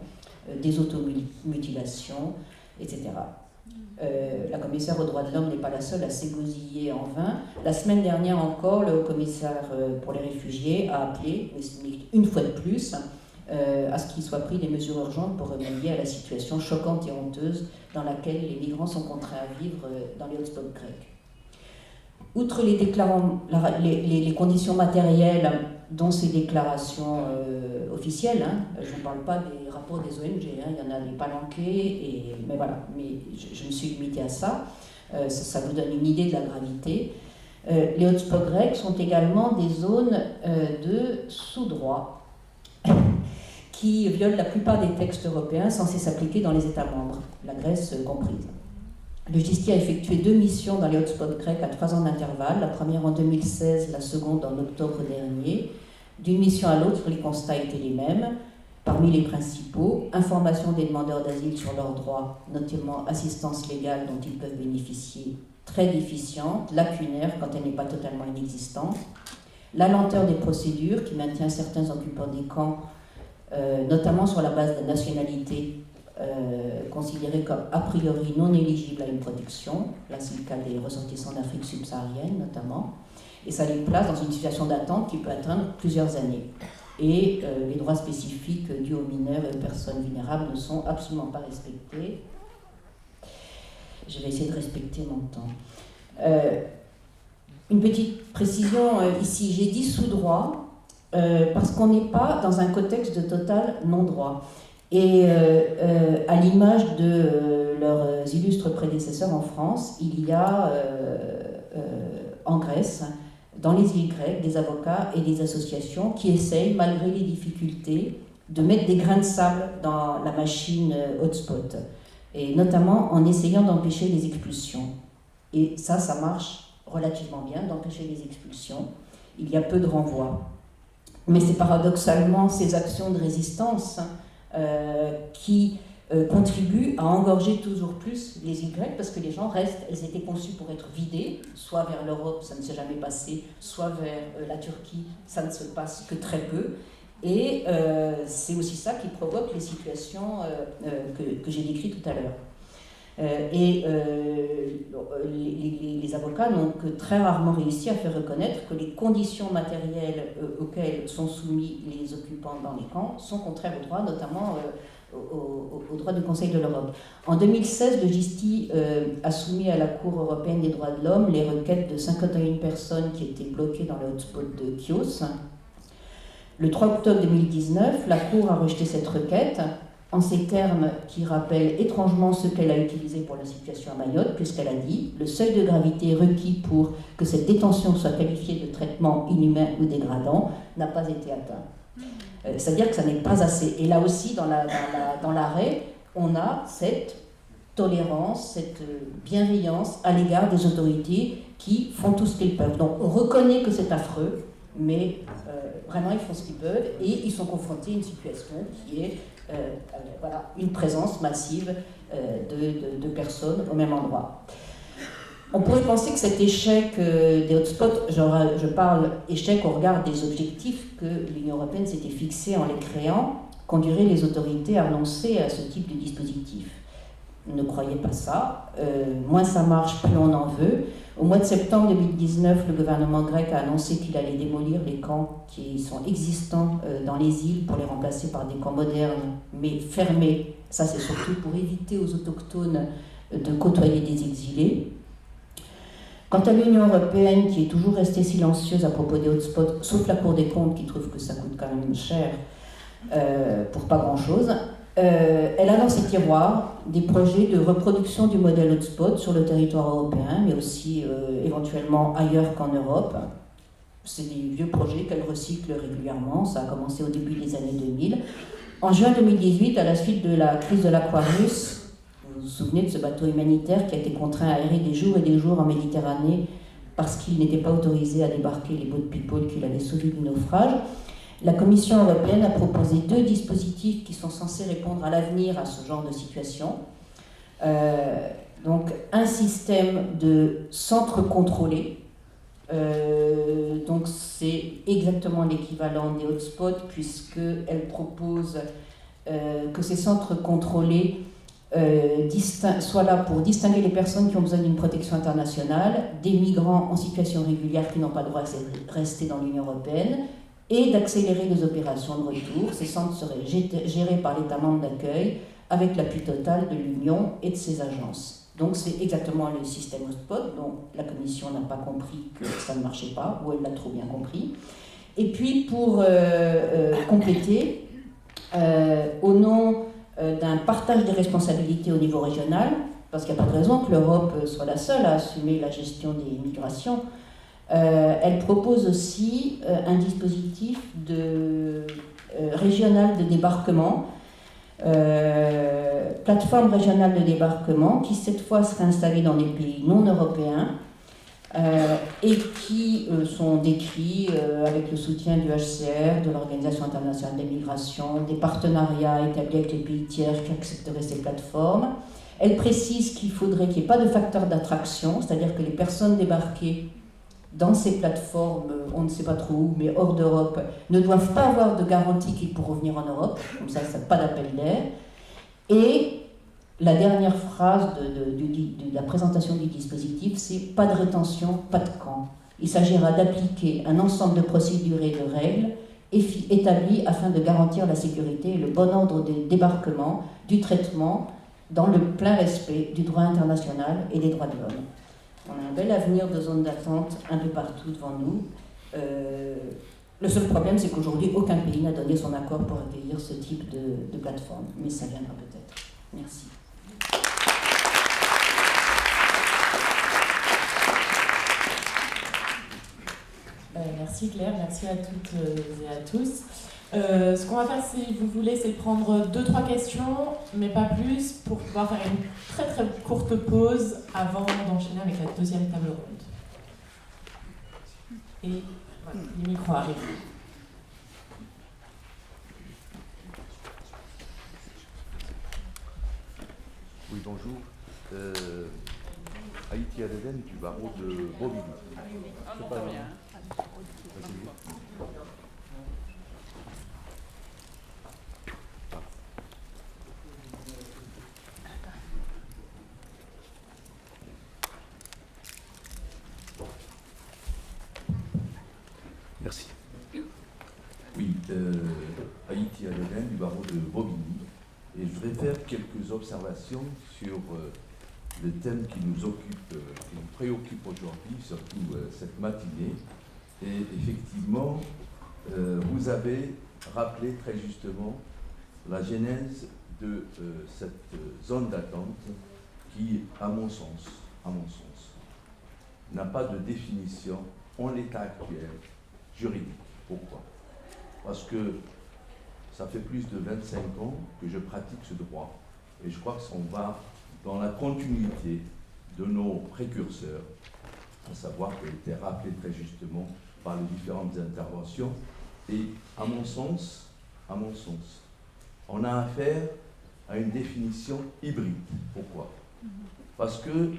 des automutilations, etc. La commissaire aux droits de l'homme n'est pas la seule à s'égosiller en vain. La semaine dernière encore, le haut-commissaire pour les réfugiés a appelé, une fois de plus, à ce qu'il soit pris des mesures urgentes pour remédier à la situation choquante et honteuse dans laquelle les migrants sont contraints à vivre dans les hotspots grecs. Outre les conditions matérielles dans ces déclarations officielles, je ne parle pas des rapports des ONG, il y en a des palanqués, mais voilà, mais je me suis limitée à ça. Ça vous donne une idée de la gravité. Les hotspots grecs sont également des zones de sous-droit qui violent la plupart des textes européens censés s'appliquer dans les États membres, la Grèce comprise. Le GISTI a effectué 2 missions dans les hotspots grecs à 3 ans d'intervalle, la première en 2016, la seconde en octobre dernier. D'une mission à l'autre, les constats étaient les mêmes. Parmi les principaux, information des demandeurs d'asile sur leurs droits, notamment assistance légale dont ils peuvent bénéficier, très déficiente, lacunaire quand elle n'est pas totalement inexistante. La lenteur des procédures qui maintient certains occupants des camps, notamment sur la base de nationalité, considérés comme a priori non éligibles à une protection. Là, c'est le cas des ressortissants d'Afrique subsaharienne notamment. Et ça les place dans une situation d'attente qui peut atteindre plusieurs années. Et les droits spécifiques dus aux mineurs et aux personnes vulnérables ne sont absolument pas respectés. Je vais essayer de respecter mon temps. Une petite précision ici, j'ai dit sous-droit parce qu'on n'est pas dans un contexte de total non-droit. Et à l'image de leurs illustres prédécesseurs en France, il y a en Grèce, dans les îles grecques, des avocats et des associations qui essayent, malgré les difficultés, de mettre des grains de sable dans la machine hotspot, et notamment en essayant d'empêcher les expulsions. Et ça marche relativement bien, d'empêcher les expulsions. Il y a peu de renvois. Mais c'est paradoxalement ces actions de résistance qui contribuent à engorger toujours plus les îles grecques, parce que les gens restent, elles étaient conçues pour être vidées, soit vers l'Europe, ça ne s'est jamais passé, soit vers la Turquie, ça ne se passe que très peu. Et c'est aussi ça qui provoque les situations que j'ai décrites tout à l'heure. Les avocats n'ont que très rarement réussi à faire reconnaître que les conditions matérielles auxquelles sont soumis les occupants dans les camps sont contraires aux droits, notamment aux droits du Conseil de l'Europe. En 2016, le GISTI a soumis à la Cour européenne des droits de l'homme les requêtes de 51 personnes qui étaient bloquées dans le hotspot de Chios. Le 3 octobre 2019, la Cour a rejeté cette requête en ces termes qui rappellent étrangement ce qu'elle a utilisé pour la situation à Mayotte, puisqu'elle a dit « Le seuil de gravité requis pour que cette détention soit qualifiée de traitement inhumain ou dégradant n'a pas été atteint. » C'est-à-dire que ça n'est pas assez. Et là aussi, dans l'arrêt, on a cette tolérance, cette bienveillance à l'égard des autorités qui font tout ce qu'ils peuvent. Donc on reconnaît que c'est affreux, mais vraiment ils font ce qu'ils peuvent et ils sont confrontés à une situation qui est une présence massive de personnes au même endroit. On pourrait penser que cet échec des hotspots, je parle échec au regard des objectifs que l'Union européenne s'était fixés en les créant, conduirait les autorités à renoncer à ce type de dispositif. Ne croyez pas ça. Moins ça marche, plus on en veut. Au mois de septembre 2019, le gouvernement grec a annoncé qu'il allait démolir les camps qui sont existants dans les îles pour les remplacer par des camps modernes, mais fermés. Ça, c'est surtout pour éviter aux autochtones de côtoyer des exilés. Quant à l'Union européenne, qui est toujours restée silencieuse à propos des hotspots, sauf la Cour des comptes qui trouve que ça coûte quand même cher pour pas grand-chose, elle a dans ses tiroirs des projets de reproduction du modèle hotspot sur le territoire européen, mais aussi éventuellement ailleurs qu'en Europe. C'est des vieux projets qu'elle recycle régulièrement, ça a commencé au début des années 2000. En juin 2018, à la suite de la crise de l'Aquarius, vous vous souvenez de ce bateau humanitaire qui a été contraint à errer des jours et des jours en Méditerranée parce qu'il n'était pas autorisé à débarquer les boat people qu'il avait sauvés du naufrage. La Commission européenne a proposé 2 dispositifs qui sont censés répondre à l'avenir à ce genre de situation. Donc un système de centres contrôlés. Donc c'est exactement l'équivalent des hotspots puisqu'elle propose que ces centres contrôlés soient là pour distinguer les personnes qui ont besoin d'une protection internationale, des migrants en situation régulière qui n'ont pas le droit de rester dans l'Union européenne, et d'accélérer les opérations de retour. Ces centres seraient gérés par l'État membre d'accueil avec l'appui total de l'Union et de ses agences. Donc c'est exactement le système hotspot dont la Commission n'a pas compris que ça ne marchait pas, ou elle l'a trop bien compris. Et puis pour compléter, au nom d'un partage des responsabilités au niveau régional, parce qu'il n'y a pas de raison que l'Europe soit la seule à assumer la gestion des migrations, elle propose aussi un dispositif régional de débarquement, plateforme régionale de débarquement, qui cette fois serait installée dans des pays non européens et qui sont décrits avec le soutien du HCR, de l'Organisation internationale des migrations, des partenariats établis avec les pays tiers qui accepteraient ces plateformes. Elle précise qu'il faudrait qu'il n'y ait pas de facteur d'attraction, c'est-à-dire que les personnes débarquées dans ces plateformes, on ne sait pas trop où, mais hors d'Europe, ne doivent pas avoir de garantie qu'ils pourront venir en Europe, comme ça, pas d'appel d'air. Et la dernière phrase de la présentation du dispositif, c'est « pas de rétention, pas de camp ». Il s'agira d'appliquer un ensemble de procédures et de règles établies afin de garantir la sécurité et le bon ordre des débarquements, du traitement, dans le plein respect du droit international et des droits de l'homme. On a un bel avenir de zones d'attente un peu partout devant nous. Le seul problème, c'est qu'aujourd'hui, aucun pays n'a donné son accord pour accueillir ce type de plateforme. Mais ça viendra peut-être. Merci. Merci Claire, merci à toutes et à tous. Ce qu'on va faire, si vous voulez, c'est prendre 2-3 questions, mais pas plus, pour pouvoir faire une très très courte pause avant d'enchaîner avec la deuxième table ronde. Et voilà, les micros arrivent. Oui, bonjour. Haïti Adeden du barreau de Bobigny. C'est pas bien. Merci. Oui, Haïti Adeden du barreau de Bobigny. Et je voudrais faire quelques observations sur le thème qui nous occupe, qui nous préoccupe aujourd'hui, surtout cette matinée. Et effectivement, vous avez rappelé très justement la genèse de cette zone d'attente qui, à mon sens, n'a pas de définition en l'état actuel juridique. Pourquoi? Parce que ça fait plus de 25 ans que je pratique ce droit et je crois que ça va dans la continuité de nos précurseurs, à savoir qu'elle a été rappelé très justement par les différentes interventions. Et à mon sens, on a affaire à une définition hybride. Pourquoi? Parce que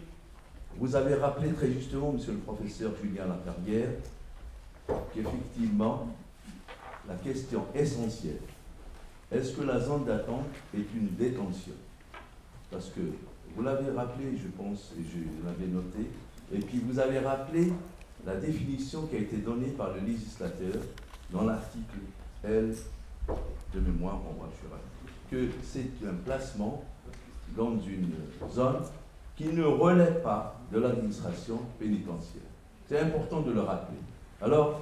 vous avez rappelé très justement, monsieur le professeur Julien Laferrière, qu'effectivement, la question essentielle, est-ce que la zone d'attente est une détention? Parce que vous l'avez rappelé, je pense, et je l'avais noté, et puis vous avez rappelé la définition qui a été donnée par le législateur dans l'article L de mémoire, on va que c'est un placement dans une zone qui ne relève pas de l'administration pénitentiaire. C'est important de le rappeler. Alors,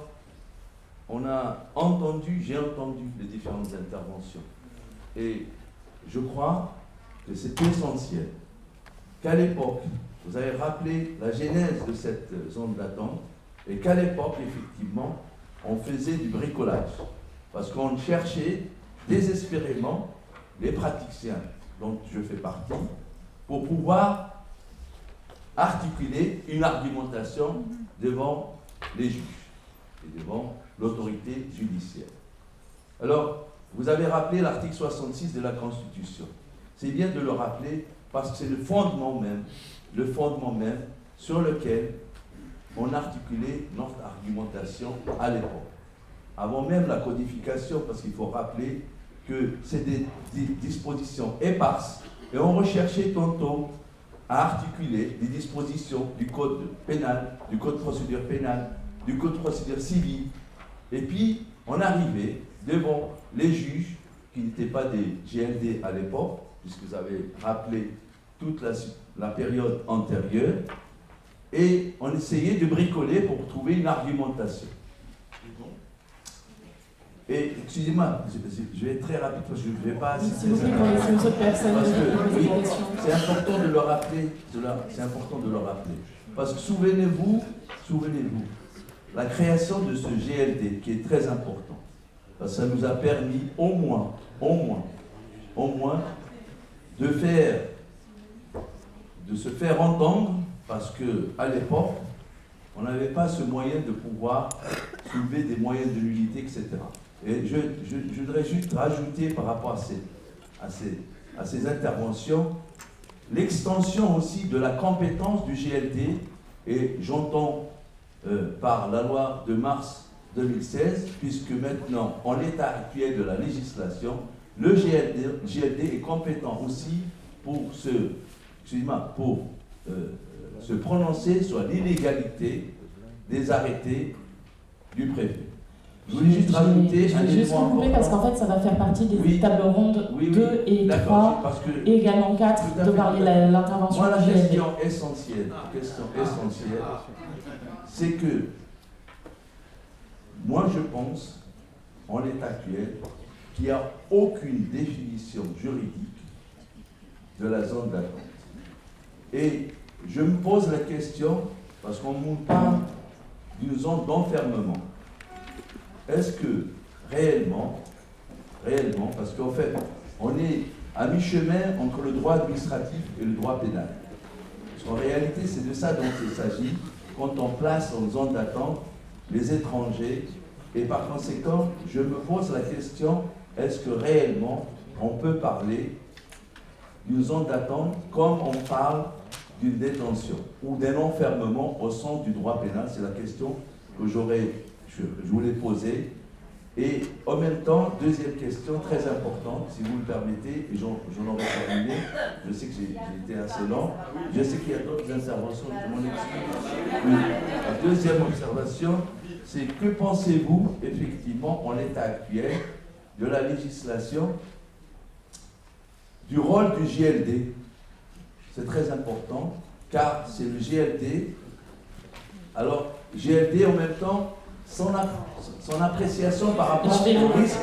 j'ai entendu les différentes interventions. Et je crois que c'est essentiel qu'à l'époque, vous avez rappelé la genèse de cette zone d'attente, et qu'à l'époque, effectivement, on faisait du bricolage. Parce qu'on cherchait désespérément les praticiens, dont je fais partie, pour pouvoir articuler une argumentation devant les juges et devant l'autorité judiciaire. Alors, vous avez rappelé l'article 66 de la Constitution. C'est bien de le rappeler parce que c'est le fondement même sur lequel on articulait notre argumentation à l'époque. Avant même la codification, parce qu'il faut rappeler que c'est des dispositions éparses, et on recherchait tantôt à articuler des dispositions du code pénal, du code de procédure pénale, du code de procédure civile, et puis on arrivait devant les juges, qui n'étaient pas des GLD à l'époque, puisque vous avez rappelé toute la période antérieure, et on essayait de bricoler pour trouver une argumentation. Et excusez-moi, je vais être très rapide parce que je ne vais pas assister. S'il vous plaît, pour laisser aux autres personnes Oui, des questions. c'est important de le rappeler, c'est important de le rappeler. Parce que souvenez-vous, la création de ce GLD qui est très important, parce que ça nous a permis au moins, de se faire entendre, parce qu'à l'époque, on n'avait pas ce moyen de pouvoir soulever des moyens de l'unité, etc. Et je voudrais juste rajouter par rapport à ces interventions, l'extension aussi de la compétence du GLD, et j'entends par la loi de mars 2016, puisque maintenant, en l'état actuel de la législation, le GLD est compétent aussi pour se prononcer sur l'illégalité des arrêtés du préfet. Je voulais juste rajouter un élément important. Parce qu'en fait, ça va faire partie des tables rondes 2 et 3, et également 4, de parler de l'intervention. Moi, la question essentielle, c'est que moi, je pense, en l'état actuel, qu'il n'y a aucune définition juridique de la zone d'attente. Et je me pose la question, parce qu'on nous parle d'une zone d'enfermement. Est-ce que réellement, parce qu'en fait, on est à mi-chemin entre le droit administratif et le droit pénal. Parce qu'en réalité, c'est de ça dont il s'agit quand on place en zone d'attente les étrangers. Et par conséquent, je me pose la question, est-ce que réellement, on peut parler d'une zone d'attente comme on parle d'une détention ou d'un enfermement au sens du droit pénal? C'est la question que je voulais poser. Et en même temps, deuxième question très importante, si vous le permettez, et j'en aurais terminé, je sais que j'ai été assez lent, je sais qu'il y a d'autres interventions, je m'en excuse. Oui. La deuxième observation, c'est que pensez-vous effectivement en l'état actuel de la législation, du rôle du GLD? C'est très important, car c'est le GLD. Alors, GLD en même temps, son appréciation par rapport au risque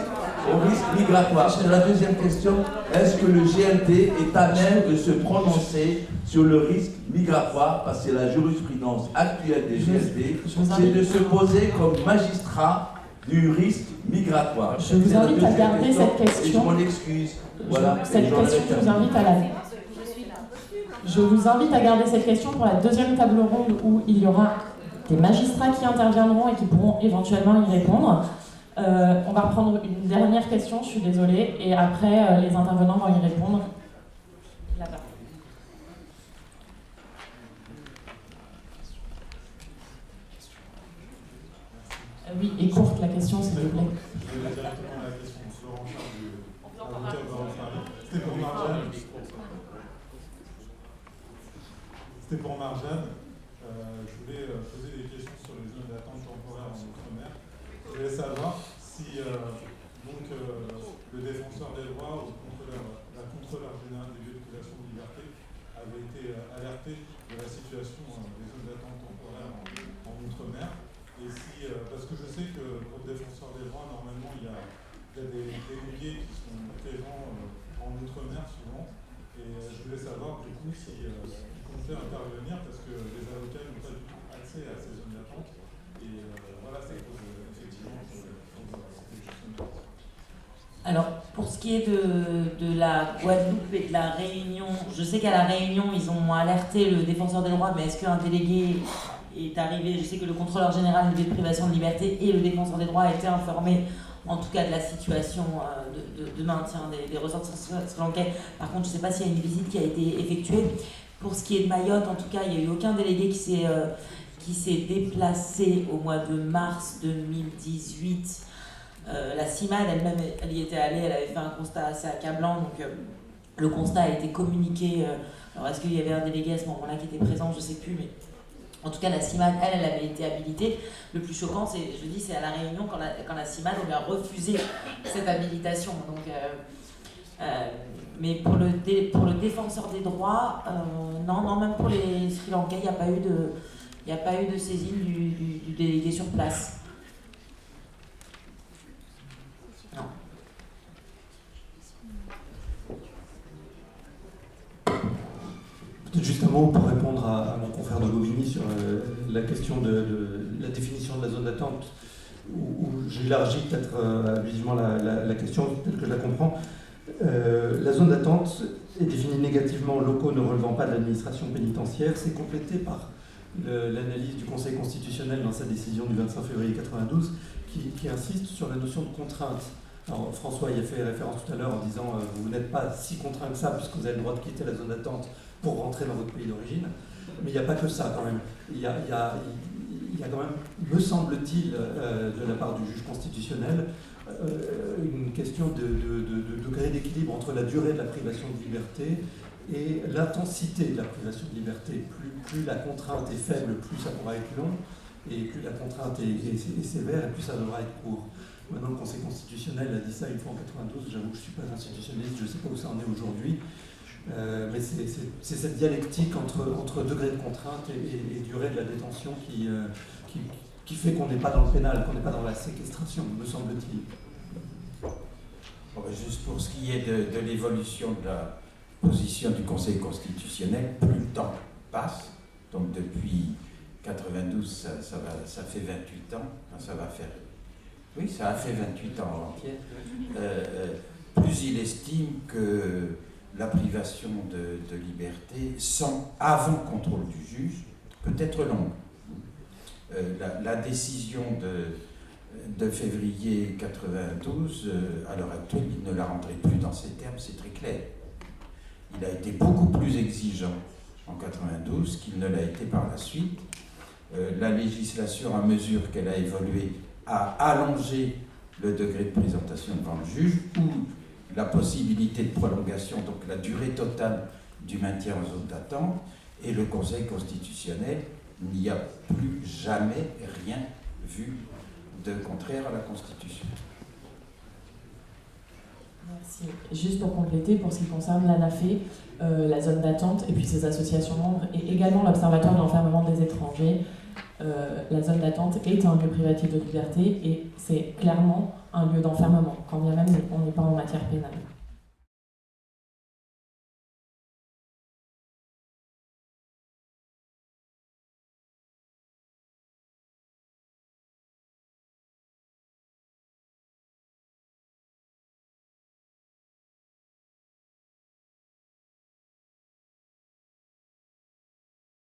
migratoire. C'est la deuxième question. Est-ce que le GLD est à même de se prononcer sur le risque migratoire? Parce que la jurisprudence actuelle des GLD, c'est de se poser comme magistrat du risque migratoire. Je vous invite à garder cette question. Et je m'en excuse. Voilà. Cette question, je vous invite à la... Je vous invite à garder cette question pour la deuxième table ronde où il y aura des magistrats qui interviendront et qui pourront éventuellement y répondre. On va reprendre une dernière question, je suis désolée, et après les intervenants vont y répondre. Là-bas. Oui, et courte la question, s'il vous plaît. Je vais directement à la question. Laurent Charles, c'était pour Marjane. C'était pour Marjane. Je voulais poser des questions sur les zones d'attente temporaire en Outre-mer. Je voulais savoir si le défenseur des droits ou la contrôleur général des lieux de privation de liberté avait été alerté de la situation des zones d'attente temporaire en Outre-mer. Et si, parce que je sais que pour le défenseur des droits, normalement, il y a des délégués qui sont présents en Outre-mer souvent. Et je voulais savoir du coup si ils comptaient intervenir parce que les avocats n'ont pas du tout accès à ces zones d'attente. Et voilà, ça pose effectivement des questions. Alors, pour ce qui est de la Guadeloupe et de la Réunion, je sais qu'à la Réunion, ils ont alerté le défenseur des droits, mais est-ce qu'un délégué est arrivé? Je sais que le contrôleur général des privations de liberté et le défenseur des droits a été informé, en tout cas, de la situation de maintien des ressortissants sri-lankais. Par contre, je ne sais pas s'il y a une visite qui a été effectuée. Pour ce qui est de Mayotte, en tout cas, il n'y a eu aucun délégué qui s'est déplacé au mois de mars 2018. La CIMAD elle-même, elle y était allée, elle avait fait un constat assez accablant, donc le constat a été communiqué. Alors est-ce qu'il y avait un délégué à ce moment-là qui était présent, je ne sais plus, mais en tout cas la CIMAD, elle avait été habilitée. Le plus choquant, c'est à la Réunion, quand la CIMAD, on lui a refusé cette habilitation. Donc, mais pour le défenseur des droits, non, même pour les Sri Lankais, il n'y a pas eu de saisine du délégué sur place. Non. Peut-être juste un mot pour répondre à mon confrère de Bobigny sur la question de la définition de la zone d'attente, où j'élargis peut-être abusivement la question, telle que je la comprends. La zone d'attente est définie négativement locaux ne relevant pas de l'administration pénitentiaire. C'est complété par l'analyse du Conseil constitutionnel dans sa décision du 25 février 1992 qui insiste sur la notion de contrainte. Alors, François y a fait référence tout à l'heure en disant vous n'êtes pas si contraint que ça puisque vous avez le droit de quitter la zone d'attente pour rentrer dans votre pays d'origine. Mais il n'y a pas que ça quand même. Il y a quand même, me semble-t-il, de la part du juge constitutionnel, une question de degré d'équilibre entre la durée de la privation de liberté et l'intensité de la privation de liberté. Plus la contrainte est faible, plus ça pourra être long, et plus la contrainte est sévère, et plus ça devra être court. Maintenant, le Conseil constitutionnel a dit ça une fois en 92, j'avoue que je ne suis pas institutionnaliste, je ne sais pas où ça en est aujourd'hui, mais c'est cette dialectique entre degré de contrainte et durée de la détention qui fait qu'on n'est pas dans le pénal, qu'on n'est pas dans la séquestration, me semble-t-il. Bon, juste pour ce qui est de l'évolution de la position du Conseil constitutionnel, plus le temps passe, donc depuis 92, ça fait 28 ans, ça va faire... Oui, ça a fait 28 ans entier. Plus il estime que la privation de liberté, avant contrôle du juge, peut être longue. La décision de février 92, à l'heure actuelle, il ne la rendrait plus dans ces termes, c'est très clair. Il a été beaucoup plus exigeant en 92 qu'il ne l'a été par la suite. La législation, à mesure qu'elle a évolué, a allongé le degré de présentation devant le juge ou la possibilité de prolongation, donc la durée totale du maintien en zone d'attente, et le Conseil constitutionnel n'y a plus jamais rien vu de contraire à la Constitution. Merci. Juste pour compléter, pour ce qui concerne l'ANAFE, la zone d'attente et puis ses associations membres, et également l'Observatoire de l'enfermement des étrangers, la zone d'attente est un lieu privatif de liberté et c'est clairement un lieu d'enfermement, quand bien même on n'est pas en matière pénale.